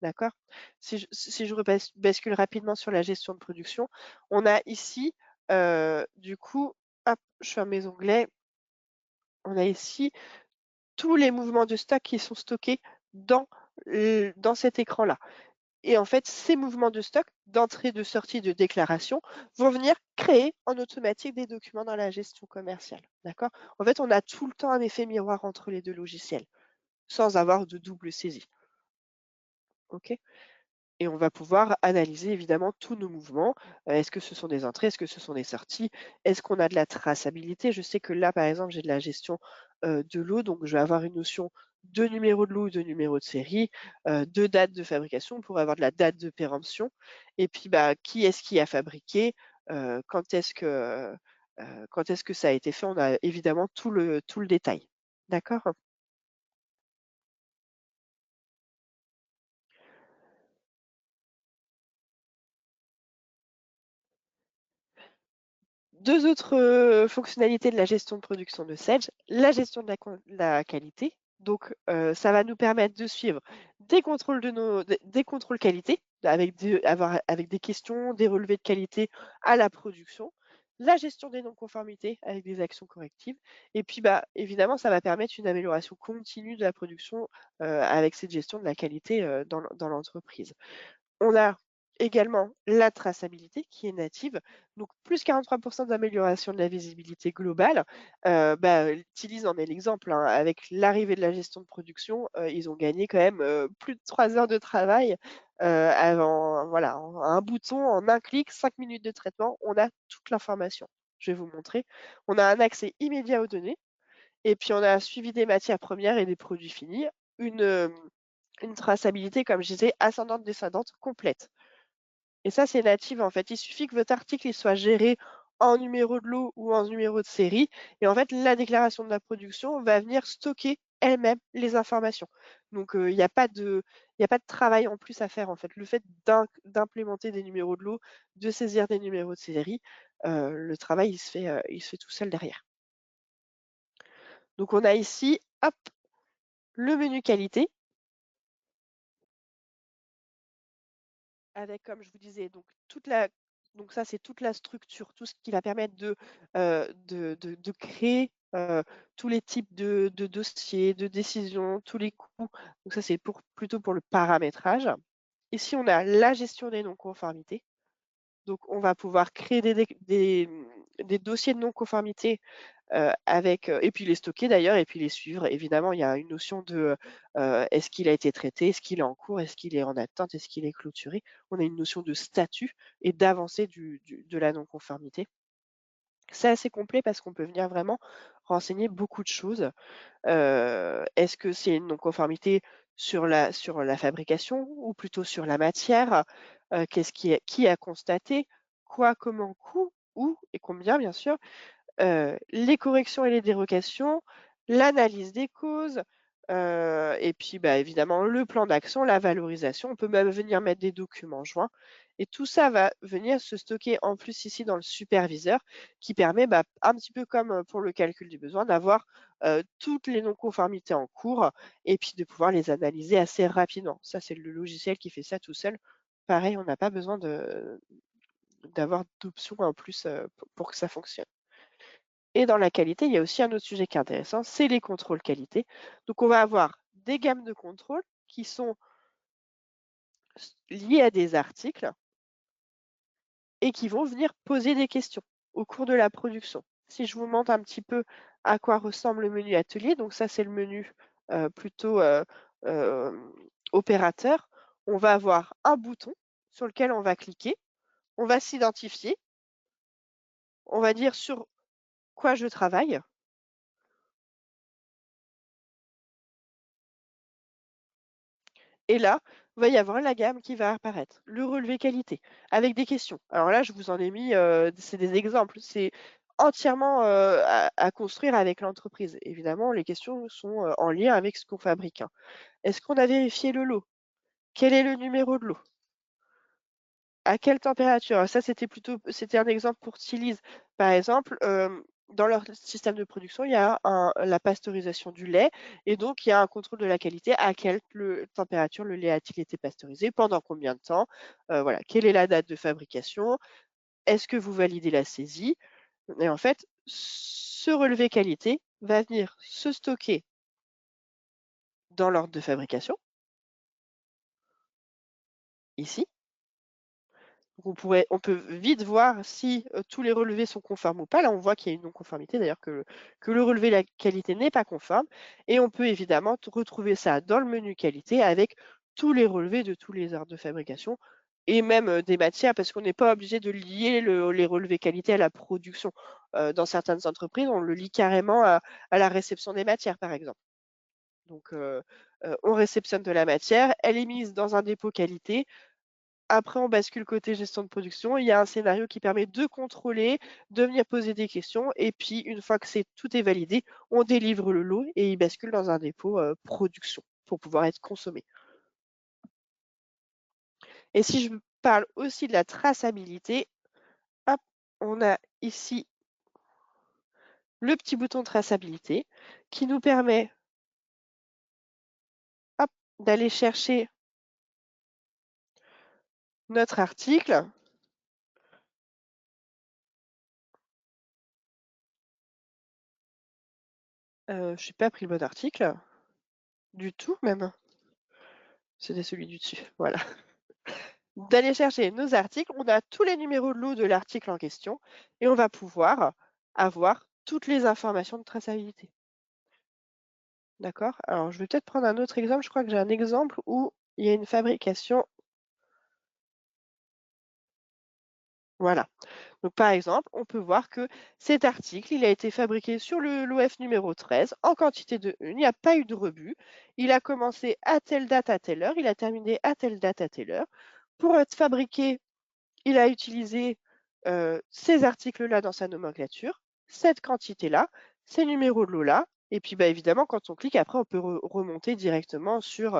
D'accord? Si je bascule rapidement sur la gestion de production, on a ici, du coup, hop, je ferme mes onglets. On a ici tous les mouvements de stock qui sont stockés dans, dans cet écran-là. Et en fait, ces mouvements de stock, d'entrée, de sortie, de déclaration, vont venir créer en automatique des documents dans la gestion commerciale. D'accord? En fait, on a tout le temps un effet miroir entre les deux logiciels, sans avoir de double saisie. OK? Et on va pouvoir analyser évidemment tous nos mouvements. Est-ce que ce sont des entrées? Est-ce que ce sont des sorties? Est-ce qu'on a de la traçabilité? Je sais que là, par exemple, j'ai de la gestion, de lot, donc je vais avoir une notion de numéro de lot, de numéro de série, de date de fabrication pour avoir de la date de péremption et puis, bah, qui est-ce qui a fabriqué? Quand est-ce que ça a été fait? On a évidemment tout le détail. D'accord? 2 autres, fonctionnalités de la gestion de production de Sage, la gestion de la qualité. Donc, ça va nous permettre de suivre des contrôles qualité avec des questions, des relevés de qualité à la production, la gestion des non-conformités avec des actions correctives et puis, bah, évidemment, ça va permettre une amélioration continue de la production, avec cette gestion de la qualité, dans l'entreprise. On a également la traçabilité qui est native, donc plus 43 d'amélioration de la visibilité globale. Bah, Tilly's en est l'exemple, hein. Avec l'arrivée de la gestion de production, ils ont gagné quand même, plus de 3 heures de travail, avant voilà, en un bouton, en un clic, 5 minutes de traitement, on a toute l'information. Je vais vous montrer. On a un accès immédiat aux données et puis on a un suivi des matières premières et des produits finis, une traçabilité, comme je disais, ascendante-descendante complète. Et ça, c'est native, en fait. Il suffit que votre article il soit géré en numéro de lot ou en numéro de série et en fait, la déclaration de la production va venir stocker elle-même les informations. Donc, il y a pas de travail en plus à faire, en fait. Le fait d'implémenter des numéros de lot, de saisir des numéros de série, le travail, il se fait tout seul derrière. Donc on a ici, hop, le menu qualité avec, comme je vous disais, donc ça, c'est toute la structure, tout ce qui va permettre de créer, tous les types de dossiers, de décisions, tous les coûts. Donc ça, c'est plutôt pour le paramétrage. Ici, on a la gestion des non-conformités. Donc on va pouvoir créer des dossiers de non-conformité et puis les stocker d'ailleurs et puis les suivre. Évidemment, il y a une notion de, est-ce qu'il a été traité? Est-ce qu'il est en cours? Est-ce qu'il est en attente? Est-ce qu'il est clôturé? On a une notion de statut et d'avancée de la non-conformité. C'est assez complet parce qu'on peut venir vraiment renseigner beaucoup de choses. Est-ce que c'est une non-conformité sur la fabrication ou plutôt sur la matière? Qui a constaté? Quoi, comment, où et combien bien sûr? Les corrections et les dérogations, l'analyse des causes, et puis, bah, évidemment le plan d'action, la valorisation. On peut même venir mettre des documents joints et tout ça va venir se stocker en plus ici dans le superviseur qui permet, bah, un petit peu comme, pour le calcul du besoin, d'avoir, toutes les non-conformités en cours et puis de pouvoir les analyser assez rapidement. Ça, c'est le logiciel qui fait ça tout seul. Pareil, on n'a pas besoin d'avoir d'options en plus, pour que ça fonctionne. Et dans la qualité, il y a aussi un autre sujet qui est intéressant, c'est les contrôles qualité. Donc on va avoir des gammes de contrôles qui sont liées à des articles et qui vont venir poser des questions au cours de la production. Si je vous montre un petit peu à quoi ressemble le menu atelier, donc ça c'est le menu plutôt euh, opérateur, on va avoir un bouton sur lequel on va cliquer, on va s'identifier, on va dire sur quoi je travaille. Et là, va y avoir la gamme qui va apparaître, le relevé qualité, avec des questions. Alors là, je vous en ai mis, c'est des exemples, c'est entièrement, à construire avec l'entreprise. Évidemment, les questions sont, en lien avec ce qu'on fabrique, hein. Est-ce qu'on a vérifié le lot? Quel est le numéro de lot? À quelle température? Ça, c'était un exemple pour Chili's. Par exemple, dans leur système de production, il y a la pasteurisation du lait et donc il y a un contrôle de la qualité. À quelle température le lait a-t-il été pasteurisé? Pendant combien de temps? Voilà. Quelle est la date de fabrication? Est-ce que vous validez la saisie? Et en fait, ce relevé qualité va venir se stocker dans l'ordre de fabrication, ici. On peut vite voir si tous les relevés sont conformes ou pas. Là, on voit qu'il y a une non-conformité, d'ailleurs que le relevé de la qualité n'est pas conforme. Et on peut évidemment retrouver ça dans le menu qualité avec tous les relevés de tous les ordres de fabrication et même des matières, parce qu'on n'est pas obligé de lier les relevés qualité à la production. Dans certaines entreprises, on le lie carrément à la réception des matières, par exemple. Donc, on réceptionne de la matière, elle est mise dans un dépôt qualité. Après, on bascule côté gestion de production. Il y a un scénario qui permet de contrôler, de venir poser des questions et puis une fois que tout est validé, on délivre le lot et il bascule dans un dépôt, production pour pouvoir être consommé. Et si je parle aussi de la traçabilité, hop, on a ici le petit bouton traçabilité qui nous permet, hop, d'aller chercher notre article. Je n'ai pas pris le bon article, du tout même. C'était celui du dessus, voilà. D'aller chercher nos articles, on a tous les numéros de lot de l'article en question et on va pouvoir avoir toutes les informations de traçabilité. D'accord? Alors, je vais peut-être prendre un autre exemple. Je crois que j'ai un exemple où il y a une fabrication. Voilà. Donc, par exemple, on peut voir que cet article, il a été fabriqué sur l'OF numéro 13 en quantité de 1. Il n'y a pas eu de rebut. Il a commencé à telle date à telle heure. Il a terminé à telle date à telle heure. Pour être fabriqué, il a utilisé ces articles-là dans sa nomenclature, cette quantité-là, ces numéros de lot-là. Et puis bah, évidemment, quand on clique, après, on peut remonter directement sur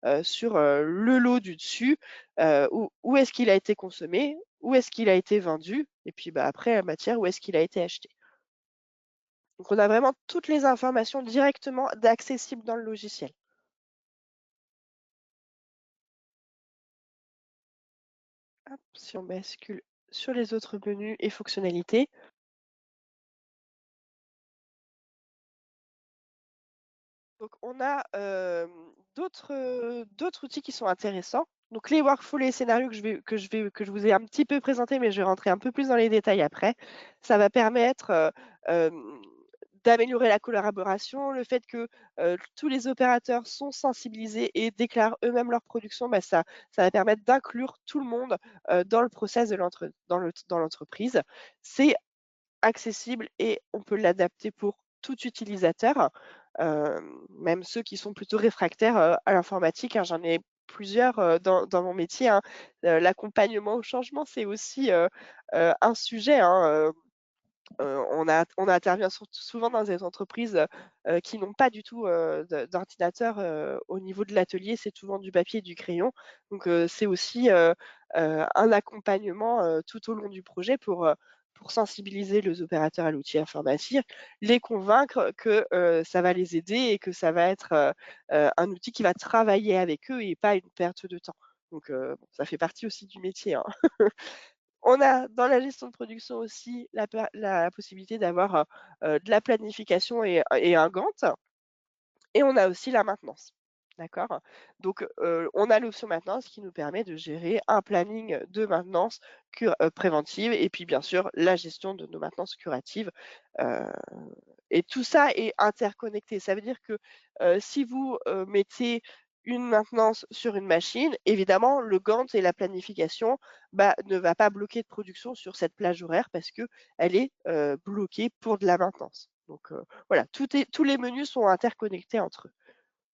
le lot du dessus, où est-ce qu'il a été consommé, où est-ce qu'il a été vendu, et puis bah, après, la matière, où est-ce qu'il a été acheté. Donc on a vraiment toutes les informations directement accessibles dans le logiciel. Hop, si on bascule sur les autres menus et fonctionnalités, donc on a, d'autres outils qui sont intéressants. Donc les workflows, les scénarios que je vous ai un petit peu présentés, mais je vais rentrer un peu plus dans les détails après. Ça va permettre, d'améliorer la collaboration, le fait que, tous les opérateurs sont sensibilisés et déclarent eux-mêmes leur production, bah, ça va permettre d'inclure tout le monde, dans le process de dans l'entreprise. C'est accessible et on peut l'adapter pour tout utilisateur, même ceux qui sont plutôt réfractaires, à l'informatique, hein. J'en ai plusieurs, dans mon métier, hein. L'accompagnement au changement, c'est aussi, un sujet, hein. On intervient souvent dans des entreprises, qui n'ont pas du tout, d'ordinateur, au niveau de l'atelier, c'est souvent du papier et du crayon. Donc c'est aussi, un accompagnement, tout au long du projet pour sensibiliser les opérateurs à l'outil informatique, les convaincre que, ça va les aider et que ça va être, un outil qui va travailler avec eux et pas une perte de temps. Donc bon, ça fait partie aussi du métier, hein. On a dans la gestion de production aussi la possibilité d'avoir, de la planification et un Gantt et on a aussi la maintenance. D'accord? Donc, on a l'option maintenance qui nous permet de gérer un planning de maintenance préventive et puis bien sûr la gestion de nos maintenances curatives, heu et tout ça est interconnecté. Ça veut dire que, si vous, mettez une maintenance sur une machine, évidemment, le Gantt et la planification, bah, ne va pas bloquer de production sur cette plage horaire parce qu'elle est, bloquée pour de la maintenance. Donc, voilà, tous les menus sont interconnectés entre eux.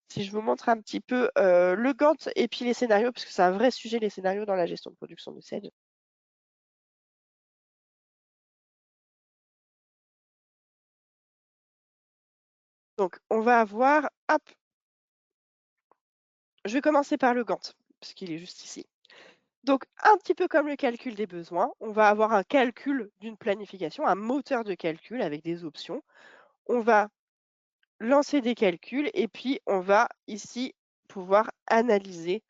Si je vous montre un petit peu, le Gantt et puis les scénarios, parce que c'est un vrai sujet, les scénarios dans la gestion de production de Sage. Donc on va avoir hop, je vais commencer par le Gantt, parce qu'il est juste ici. Donc un petit peu comme le calcul des besoins, on va avoir un calcul d'une planification, un moteur de calcul avec des options. On va lancer des calculs et puis on va ici pouvoir analyser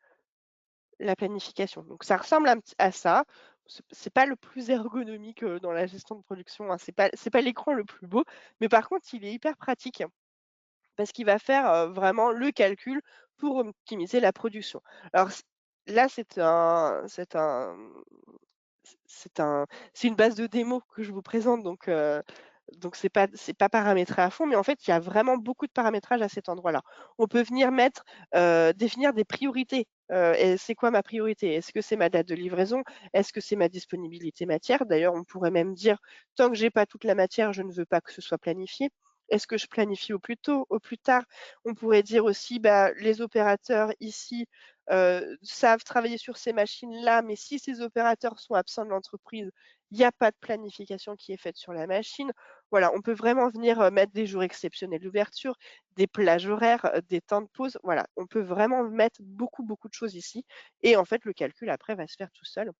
la planification. Donc ça ressemble un petit à ça. C'est pas le plus ergonomique, dans la gestion de production, hein, c'est pas l'écran le plus beau, mais par contre il est hyper pratique parce qu'il va faire, vraiment le calcul pour optimiser la production. Alors là c'est un c'est une base de démo que je vous présente donc c'est pas paramétré à fond, mais en fait, il y a vraiment beaucoup de paramétrage à cet endroit-là. On peut venir mettre, définir des priorités, et c'est quoi ma priorité? Est-ce que c'est ma date de livraison? Est-ce que c'est ma disponibilité matière? D'ailleurs, on pourrait même dire: «Tant que j'ai pas toute la matière, je ne veux pas que ce soit planifié». Est-ce que je planifie au plus tôt, au plus tard? On pourrait dire aussi, bah, les opérateurs ici, savent travailler sur ces machines-là, mais si ces opérateurs sont absents de l'entreprise, il y a pas de planification qui est faite sur la machine. Voilà, on peut vraiment venir, mettre des jours exceptionnels d'ouverture, des plages horaires, des temps de pause. Voilà, on peut vraiment mettre beaucoup, beaucoup de choses ici et en fait, le calcul après va se faire tout seul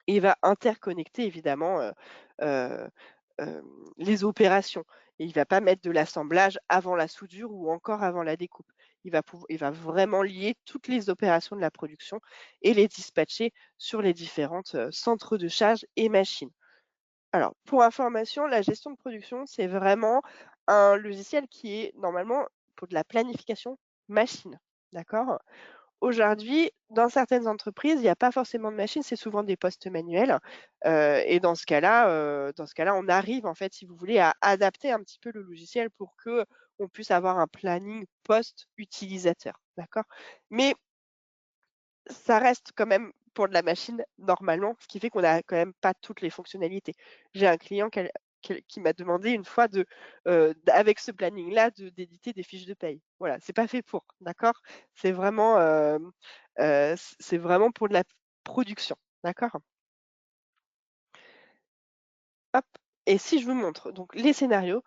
et il va interconnecter évidemment, heu, hem, les opérations et il va pas mettre de l'assemblage avant la soudure ou encore avant la découpe. Il va vraiment lier toutes les opérations de la production et les dispatcher sur les différentes, centres de charge et machines. Alors, pour information, la gestion de production, c'est vraiment un logiciel qui est normalement pour de la planification machine, d'accord? Aujourd'hui, dans certaines entreprises, il y a pas forcément de machine, c'est souvent des postes manuels, et dans ce cas-là, on arrive en fait, si vous voulez, à adapter un petit peu le logiciel pour que on puisse avoir un planning post-utilisateur, d'accord? Mais ça reste quand même pour de la machine normalement, ce qui fait qu'on a quand même pas toutes les fonctionnalités. J'ai un client qui m'a demandé une fois avec ce planning-là d'éditer des fiches de paye. Voilà, c'est pas fait pour, d'accord? C'est vraiment, c'est vraiment pour de la production, d'accord? Hop et si je vous montre donc les scénarios,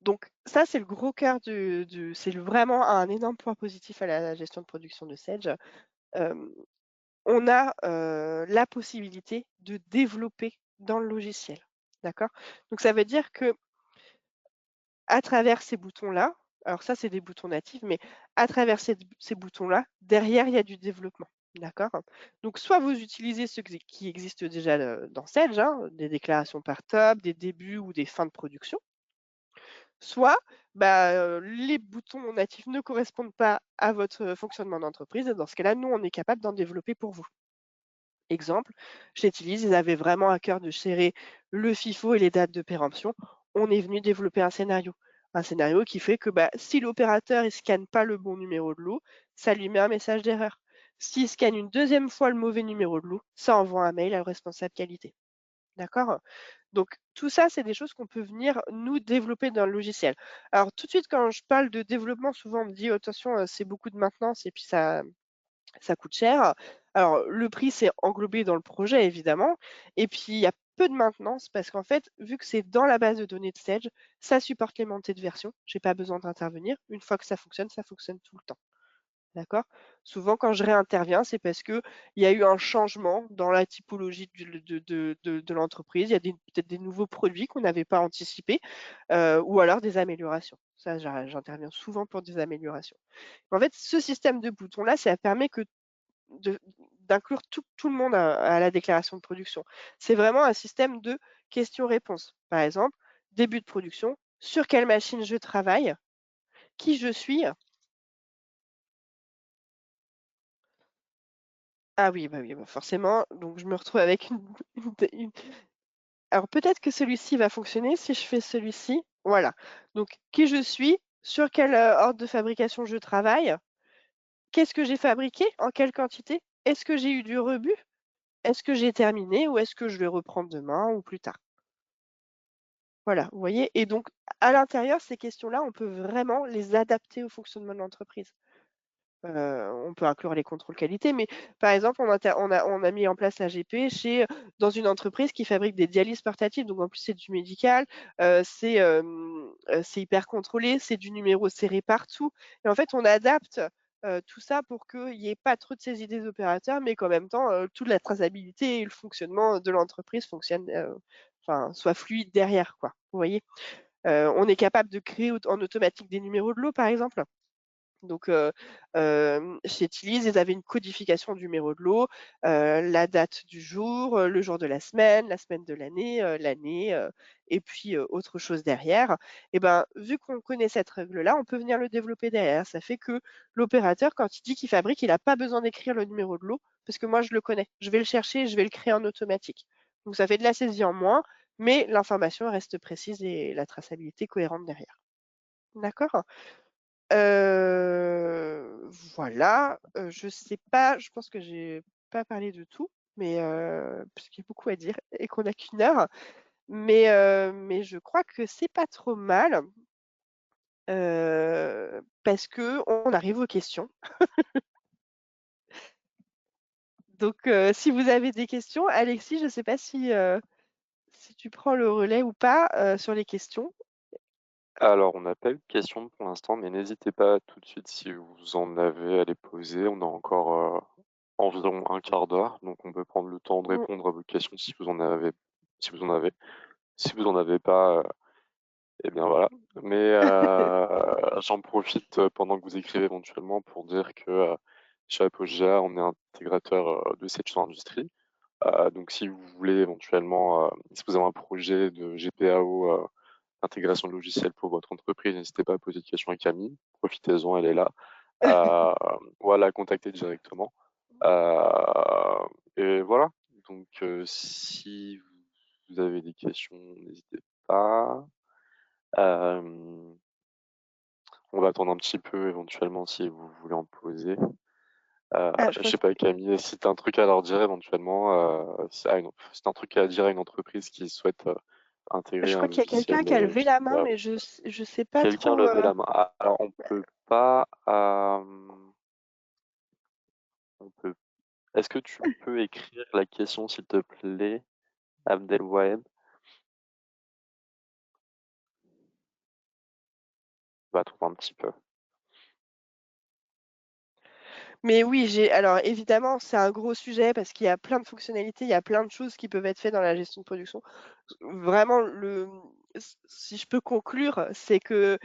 donc ça c'est le gros cœur du c'est vraiment un énorme point positif à la gestion de production de Sage. Hem On a, la possibilité de développer dans le logiciel, d'accord? Donc ça veut dire que à travers ces boutons-là, alors ça, c'est des boutons natifs, mais à travers ces boutons-là, derrière, il y a du développement, d'accord? Donc soit vous utilisez ceux qui existent déjà, dans Sage, hein, des déclarations par top, des débuts ou des fins de production, soit, bah, les boutons natifs ne correspondent pas à votre fonctionnement d'entreprise et dans ce cas-là, nous, on est capable d'en développer pour vous. Exemple, chez Utilis, ils avaient vraiment à cœur de gérer le FIFO et les dates de péremption. On est venu développer un scénario. Un scénario qui fait que bah, si l'opérateur ne scanne pas le bon numéro de lot, ça lui met un message d'erreur. S'il scanne une deuxième fois le mauvais numéro de lot, ça envoie un mail à responsable qualité. D'accord? Donc tout ça, c'est des choses qu'on peut venir nous développer dans le logiciel. Alors tout de suite, quand je parle de développement, souvent on me dit: «Oh, attention, c'est beaucoup de maintenance et puis ça coûte cher. Alors le prix, c'est englobé dans le projet évidemment et puis il y a peu de maintenance parce qu'en fait, vu que c'est dans la base de données de Sage, ça supporte les montées de version. J'ai pas besoin d'intervenir. Une fois que ça fonctionne tout le temps. D'accord? Souvent quand je réinterviens, c'est parce qu'il y a eu un changement dans la typologie de l'entreprise. Il y a peut-être des nouveaux produits qu'on n'avait pas anticipés, ou alors des améliorations. Ça, j'interviens souvent pour des améliorations. En fait, ce système de boutons-là, ça permet de d'inclure tout le monde à la déclaration de production. C'est vraiment un système de questions-réponses. Par exemple, début de production, sur quelle machine je travaille, qui je suis. Ah oui, bah oui, bah forcément, donc je me retrouve avec une alors peut-être que celui-ci va fonctionner si je fais celui-ci. Voilà. Donc qui je suis, sur quel, ordre de fabrication je travaille, qu'est-ce que j'ai fabriqué, en quelle quantité, est-ce que j'ai eu du rebut, est-ce que j'ai terminé ou est-ce que je vais reprendre demain ou plus tard? Voilà, vous voyez? Et donc à l'intérieur, ces questions-là, on peut vraiment les adapter au fonctionnement de l'entreprise. On peut inclure les contrôles qualité, mais par exemple, on a mis en place l'AGP dans une entreprise qui fabrique des dialyses portatives, donc en plus c'est du médical, c'est hyper contrôlé, c'est du numéro serré partout et en fait, on adapte, tout ça pour qu'il y ait pas trop de saisie des opérateurs, mais qu'en même temps, toute la traçabilité et le fonctionnement de l'entreprise fonctionnent, enfin, soit fluide derrière, quoi. Vous voyez? On est capable de créer en automatique des numéros de lot, par exemple. Donc, chez Tilly's, ils avaient une codification du numéro de lot, la date du jour, le jour de la semaine de l'année, et puis, autre chose derrière. Et ben, vu qu'on connaît cette règle-là, on peut venir le développer derrière. Ça fait que l'opérateur, quand il dit qu'il fabrique, il a pas besoin d'écrire le numéro de lot parce que moi je le connais. Je vais le chercher, je vais le créer en automatique. Donc ça fait de la saisie en moins, mais l'information reste précise et la traçabilité cohérente derrière. D'accord? Voilà, je sais pas, je pense que j'ai pas parlé de tout, mais parce qu'il y a beaucoup à dire et qu'on a qu'1 heure, mais je crois que c'est pas trop mal, parce qu'on arrive aux questions. Donc si vous avez des questions, Alexis, je sais pas si tu prends le relais ou pas, sur les questions? Alors, on n'a pas eu de questions pour l'instant, mais n'hésitez pas tout de suite si vous en avez à les poser. On a encore, environ un quart d'heure, donc on peut prendre le temps de Mmh. répondre à vos questions si vous en avez si vous en avez. Si vous en avez pas, et bien voilà. Mais, j'en profite, pendant que vous écrivez éventuellement pour dire que, chez Apogea, on est intégrateur, de cette industrie. Donc si vous voulez éventuellement, si vous avez un projet de GPAO, intégration de logiciels pour votre entreprise, n'hésitez pas à poser des questions à Camille. Profitez-en, elle est là. Heu, ou à la contacter directement. Et voilà. Donc, si vous avez des questions, n'hésitez pas. Hem, on va attendre un petit peu éventuellement si vous voulez en poser. Ah, je Je crois sais pas Camille, si tu as un truc à leur dire éventuellement, si tu un truc à dire à une entreprise qui souhaite, intégrer un qu'il y a quelqu'un logiciel, qui a levé la main, GPA. mais je sais pas Quelqu'un trop, levait la main. Ah, alors on peut est-ce que tu peux écrire la question s'il te plaît, Abdelwaheb? Va attendre un petit peu. Mais oui, alors évidemment, c'est un gros sujet parce qu'il y a plein de fonctionnalités, il y a plein de choses qui peuvent être faites dans la gestion de production. Vraiment si je peux conclure, c'est que,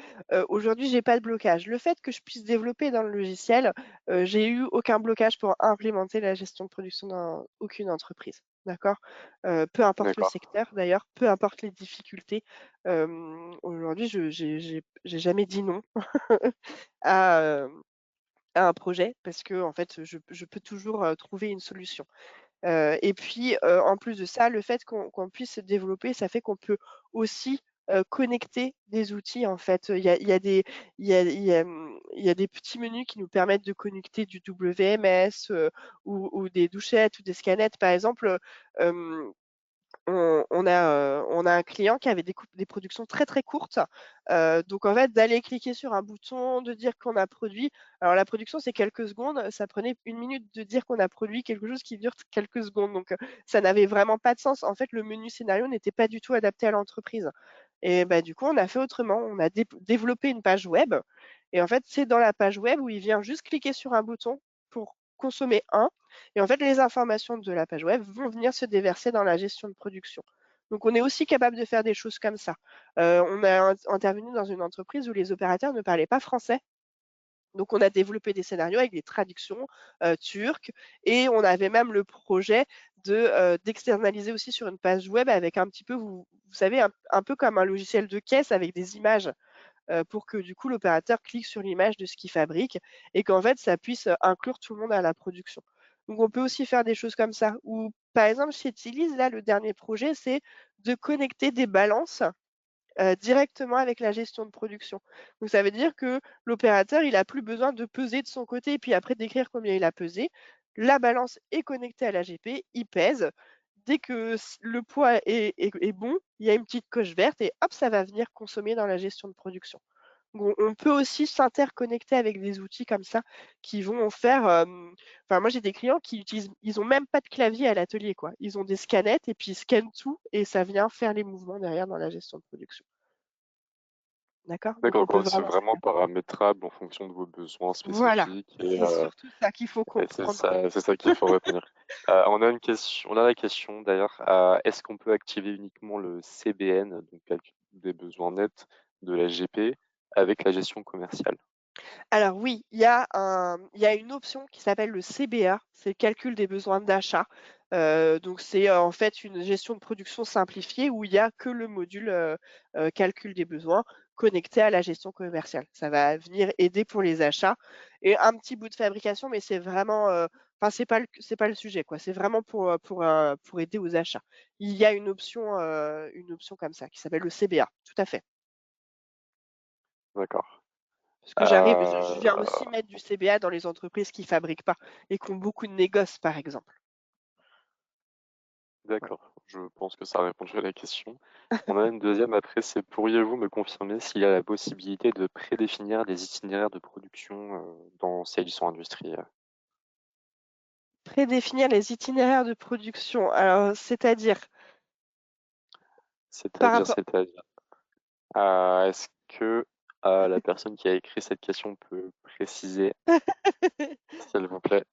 aujourd'hui, j'ai pas de blocage. Le fait que je puisse développer dans le logiciel, j'ai eu aucun blocage pour implémenter la gestion de production dans aucune entreprise. D'accord? Peu importe le D'accord, secteur d'ailleurs, peu importe les difficultés. Aujourd'hui, je j'ai jamais dit non à, à un projet parce que en fait, je peux toujours, trouver une solution. Et puis, en plus de ça, le fait qu'on puisse se développer, ça fait qu'on peut aussi, connecter des outils en fait. Il y a des il y a des petits menus qui nous permettent de connecter du WMS, ou des douchettes ou des scanettes. Par exemple, hem on a un client qui avait des productions très, très courtes, donc en fait, d'aller cliquer sur un bouton, de dire qu'on a produit alors la production, c'est quelques secondes, ça prenait 1 minute de dire qu'on a produit quelque chose qui dure quelques secondes, donc ça n'avait vraiment pas de sens. En fait, le menu scénario n'était pas du tout adapté à l'entreprise et bah, du coup, on a fait autrement. On a développé une page web et en fait, c'est dans la page web où il vient juste cliquer sur un bouton pour consommer un et en fait, les informations de la page web vont venir se déverser dans la gestion de production. Donc, on est aussi capable de faire des choses comme ça. On a intervenu dans une entreprise où les opérateurs ne parlaient pas français. Donc, on a développé des scénarios avec des traductions turques et on avait même le projet d'externaliser aussi sur une page web avec un petit peu, vous savez, un peu comme un logiciel de caisse avec des images pour que du coup l'opérateur clique sur l'image de ce qu'il fabrique et qu'en fait ça puisse, inclure tout le monde à la production. Donc on peut aussi faire des choses comme ça ou par exemple chez Tilly's, là, le dernier projet, c'est de connecter des balances, directement avec la gestion de production. Donc ça veut dire que l'opérateur, il a plus besoin de peser de son côté et puis après d'écrire combien il a pesé. La balance est connectée à l'AGP, il pèse. Dès que le poids est bon, il y a une petite coche verte et hop, ça va venir consommer dans la gestion de production. Donc on peut aussi s'interconnecter avec des outils comme ça qui vont faire, enfin moi j'ai des clients qui utilisent ils ont même pas de clavier à l'atelier quoi. Ils ont des scanettes et puis ils scannent tout et ça vient faire les mouvements derrière dans la gestion de production. d'accord? Donc on D'accord, peut quoi, c'est vraiment faire vraiment paramétrable en fonction de vos besoins voilà, spécifiques c'est surtout ça qu'il faut et comprendre. c'est ça qu'il faut retenir. On a la question d'ailleurs, est-ce qu'on peut activer uniquement le CBN, donc calcul des besoins nets de la GP, avec la gestion commerciale? Alors oui, il y a une option qui s'appelle le CBA, c'est le calcul des besoins d'achat. Donc c'est, en fait une gestion de production simplifiée où il y a que le module, calcul des besoins connecté à la gestion commerciale. Ça va venir aider pour les achats et un petit bout de fabrication, mais c'est vraiment, enfin c'est pas le sujet quoi. C'est vraiment pour aider aux achats. Il y a une option comme ça qui s'appelle le CBA, tout à fait. D'accord. Parce que je viens aussi mettre du CBA dans les entreprises qui fabriquent pas et qui ont beaucoup de négoces, par exemple. D'accord, je pense que ça a répondu à la question. On a une deuxième après, c'est pourriez-vous me confirmer s'il y a la possibilité de prédéfinir des itinéraires de production dans ces licences industrielles? Prédéfinir les itinéraires de production, alors c'est-à-dire par C'est-à-dire, rapport c'est-à-dire, est-ce que la personne qui a écrit cette question peut préciser, s'il vous plaît?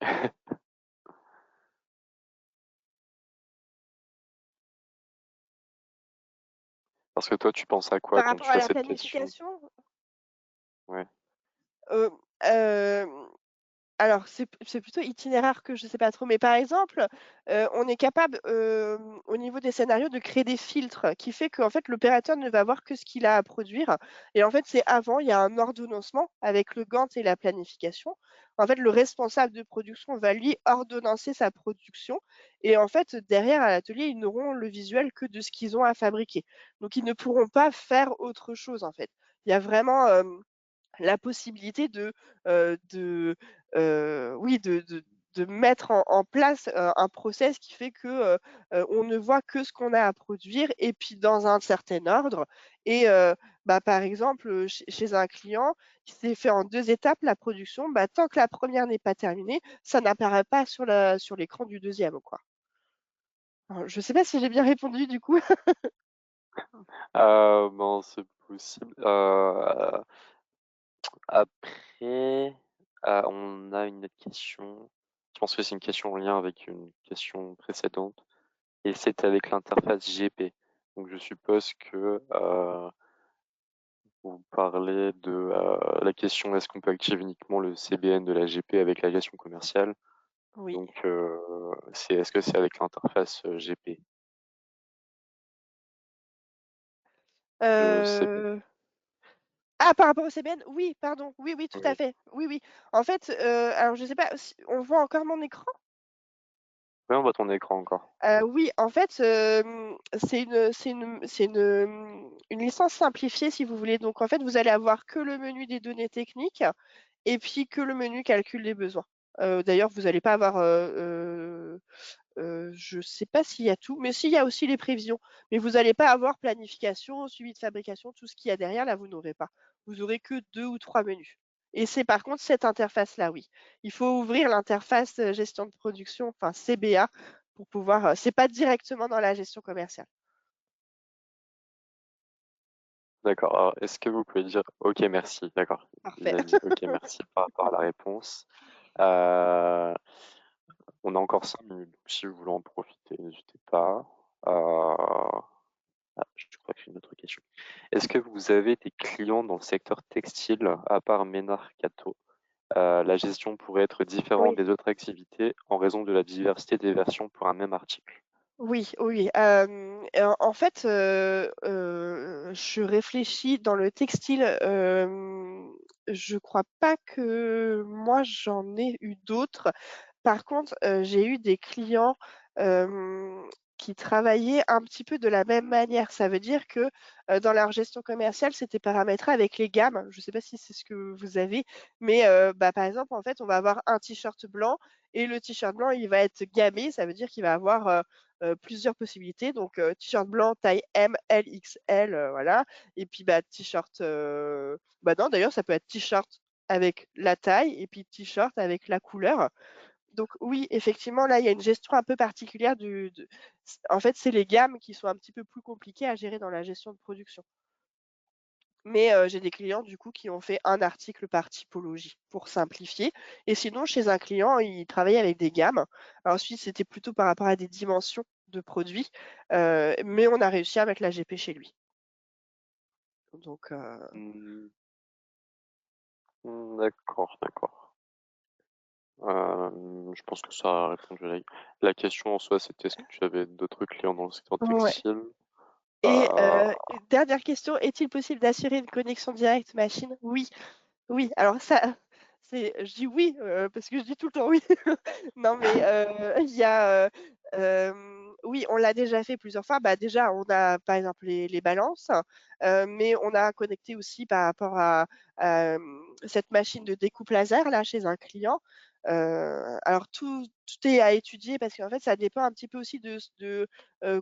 Parce que toi, tu penses à quoi par quand rapport tu à fais la cette question? planification? Ouais. Heu, hem Alors c'est plutôt itinéraire que je sais pas trop, mais par exemple, on est capable, au niveau des scénarios de créer des filtres qui fait qu'en fait l'opérateur ne va voir que ce qu'il a à produire et en fait c'est avant, il y a un ordonnancement avec le Gantt et la planification. En fait, le responsable de production va lui ordonnancer sa production et en fait derrière à l'atelier, ils n'auront le visuel que de ce qu'ils ont à fabriquer. Donc ils ne pourront pas faire autre chose en fait. Il y a vraiment, la possibilité de, oui, de mettre en place, un process qui fait que, on ne voit que ce qu'on a à produire et puis dans un certain ordre et bah, par exemple, chez un client, c'est fait en 2 étapes la production, bah, tant que la première n'est pas terminée, ça n'apparaît pas sur l'écran du deuxième, quoi. Alors je sais pas si j'ai bien répondu du coup? Ben, c'est possible. Après, on a une autre question. Je pense que c'est une question en lien avec une question précédente et c'est avec l'interface GP. Donc je suppose que, vous parlez de, la question: «Est-ce qu'on peut activer uniquement le CBN de la GP avec la gestion commerciale?» Oui. Donc, c'est est-ce que c'est avec l'interface, GP? Le CBN. Heu Ah, par rapport au CBN? Oui, pardon. Oui, oui, tout à Oui. fait. Oui, oui. En fait, alors je sais pas si on voit encore mon écran? Oui, on voit ton écran encore. Oui, en fait, une licence simplifiée si vous voulez. Donc en fait, vous allez avoir que le menu des données techniques et puis que le menu calcul des besoins. D'ailleurs, vous allez pas avoir, je sais pas s'il y a tout, mais si, il y a aussi les prévisions. Mais vous allez pas avoir planification, suivi de fabrication, tout ce qu'il y a derrière, là, vous n'aurez pas. Vous aurez que 2 ou 3 menus. Et c'est par contre cette interface-là, oui. Il faut ouvrir l'interface, gestion de production, enfin CBA pour pouvoir, c'est pas directement dans la gestion commerciale. D'accord, alors est-ce que vous pouvez dire: «OK, merci», d'accord. Il Parfait. a dit: «OK, merci» par rapport à la réponse. Heu, on a encore 5 minutes, donc si vous voulez en profiter, n'hésitez pas. Je crois que j'ai une autre question. Est-ce que vous avez des clients dans le secteur textile, à part Ménard Cato? La gestion pourrait être différente Oui. des autres activités en raison de la diversité des versions pour un même article. Oui, oui, en fait, je réfléchis dans le textile, je crois pas que moi j'en ai eu d'autres. Par contre, j'ai eu des clients, qui travaillaient un petit peu de la même manière. Ça veut dire que, dans leur gestion commerciale, c'était paramétré avec les gammes. Je ne sais pas si c'est ce que vous avez, mais, bah, par exemple, en fait, on va avoir un t-shirt blanc et le t-shirt blanc, il va être gammé. Ça veut dire qu'il va avoir, plusieurs possibilités. Donc, t-shirt blanc taille M, L, XL, voilà et puis, bah, t-shirt, bah, non, d'ailleurs, ça peut être t-shirt avec la taille et puis t-shirt avec la couleur. Donc oui, effectivement, là, il y a une gestion un peu particulière du de en fait, c'est les gammes qui sont un petit peu plus compliquées à gérer dans la gestion de production. Mais j'ai des clients du coup qui ont fait un article par typologie pour simplifier et sinon chez un client, il travaillait avec des gammes. Alors ensuite, c'était plutôt par rapport à des dimensions de produits, mais on a réussi à mettre la GP chez lui. Donc Mmh, d'accord, d'accord. Je pense que ça a répondu à la question en soi, c'était est-ce que tu avais d'autres clients dans le secteur ouais textile? et Heu, dernière question, est-il possible d'assurer une connexion directe machine? Oui. Oui, alors ça, je dis oui, parce que je dis tout le temps oui. Non, mais il y a, oui, on l'a déjà fait plusieurs fois. Bah, déjà, on a, par exemple, les balances, mais on a connecté aussi par rapport cette machine de découpe laser, là, chez un client. Alors tout est à étudier parce qu'en fait, ça dépend un petit peu aussi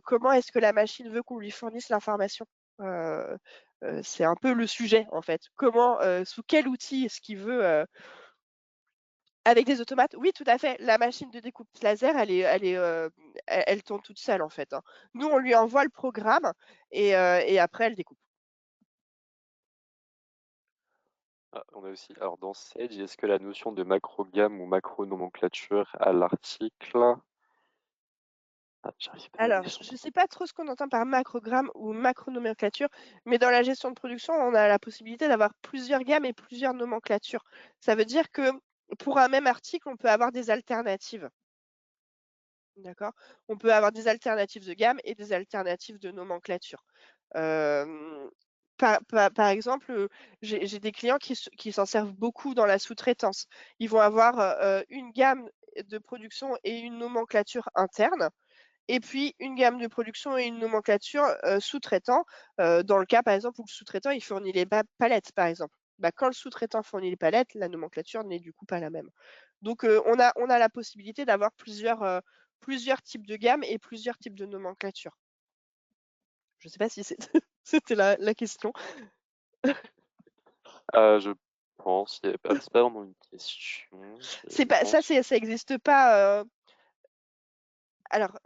comment est-ce que la machine veut qu'on lui fournisse l'information. Heu c'est un peu le sujet, en fait. Sous quel outil est-ce qu'il veut, avec des automates? Oui, tout à fait. La machine de découpe laser, elle tourne toute seule, en fait, hein. Nous, on lui envoie le programme et après elle découpe. on a aussi alors dans Sage, est-ce que la notion de macro-gamme ou macro-nomenclature à l'article j'arrive pas à Alors, lire son je nom. ne sais pas trop ce qu'on entend par macrogramme ou macronomenclature, mais dans la gestion de production, on a la possibilité d'avoir plusieurs gammes et plusieurs nomenclatures. Ça veut dire que pour un même article, on peut avoir des alternatives. D'accord? On peut avoir des alternatives de gamme et des alternatives de nomenclature. Hem, par exemple, j'ai des clients qui s'en servent beaucoup dans la sous-traitance. Ils vont avoir, une gamme de production et une nomenclature interne et puis une gamme de production et une nomenclature, sous-traitant, dans le cas, par exemple, où le sous-traitant, il fournit les palettes, par exemple. Bah, quand le sous-traitant fournit les palettes, la nomenclature n'est du coup pas la même. Donc, on a la possibilité d'avoir plusieurs types de gammes et plusieurs types de nomenclature. Je ne sais pas si c'est c'était la question. Je pense, il y avait pas c'est pas vraiment une question, C'est je pas ça, pense. ça existe pas, alors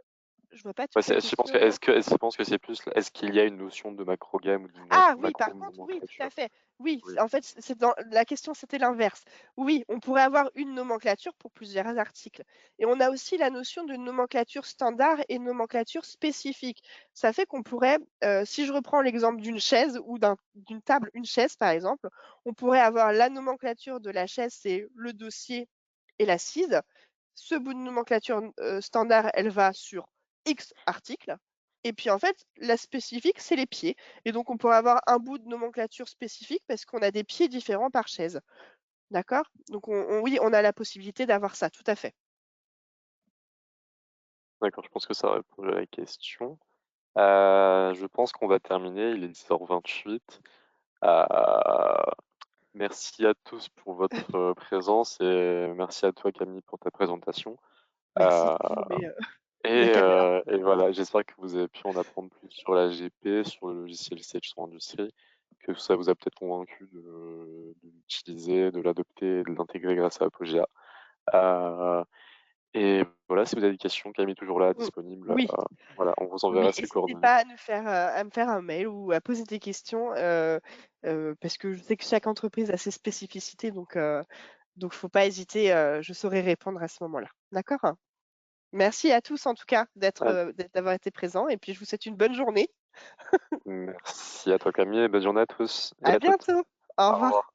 je vois pas Ouais, toute la je pense que question. est-ce que tu penses que c'est plus est-ce qu'il y a une notion de macro-gamme ou d'une Ah oui, par contre, oui, tout à macro-nomenclature? fait. Oui, Oui, en fait, c'est dans la question, c'était l'inverse. Oui, on pourrait avoir une nomenclature pour plusieurs articles et on a aussi la notion de nomenclature standard et nomenclature spécifique. Ça fait qu'on pourrait, si je reprends l'exemple d'une chaise ou d'une table, une chaise, par exemple, on pourrait avoir la nomenclature de la chaise, c'est le dossier et l'assise. Ce bout de nomenclature, standard, elle va sur X articles et puis, en fait, la spécifique, c'est les pieds. Et donc, on pourrait avoir un bout de nomenclature spécifique parce qu'on a des pieds différents par chaise. D'accord? Donc, oui, on a la possibilité d'avoir ça, tout à fait. d'accord, je pense que ça répond à la question. Je pense qu'on va terminer, il est 10h28. Heu, merci à tous pour votre, présence et merci à toi Camille pour ta présentation. Merci Heu d'avoir aimé, ma caméra. et voilà, j'espère que vous avez pu en apprendre plus sur la GP, sur le logiciel Sage 100 Industrie, que ça vous a peut-être convaincu de l'utiliser, de l'adopter, de l'intégrer grâce à Apogea. Heu et voilà, si vous avez des questions, Camille est toujours là, Mmh. disponible, Oui, voilà, on vous oui, enverra ses n'hésitez coordonnées. pas à me faire un mail ou à poser des questions, parce que je sais que chaque entreprise a ses spécificités, donc faut pas hésiter, je saurai répondre à ce moment-là. D'accord? Merci à tous en tout cas Ouais, d'avoir été présents et puis je vous souhaite une bonne journée. merci à toi Camille et bonne journée à tous et À à toutes. bientôt. Au Au revoir. revoir.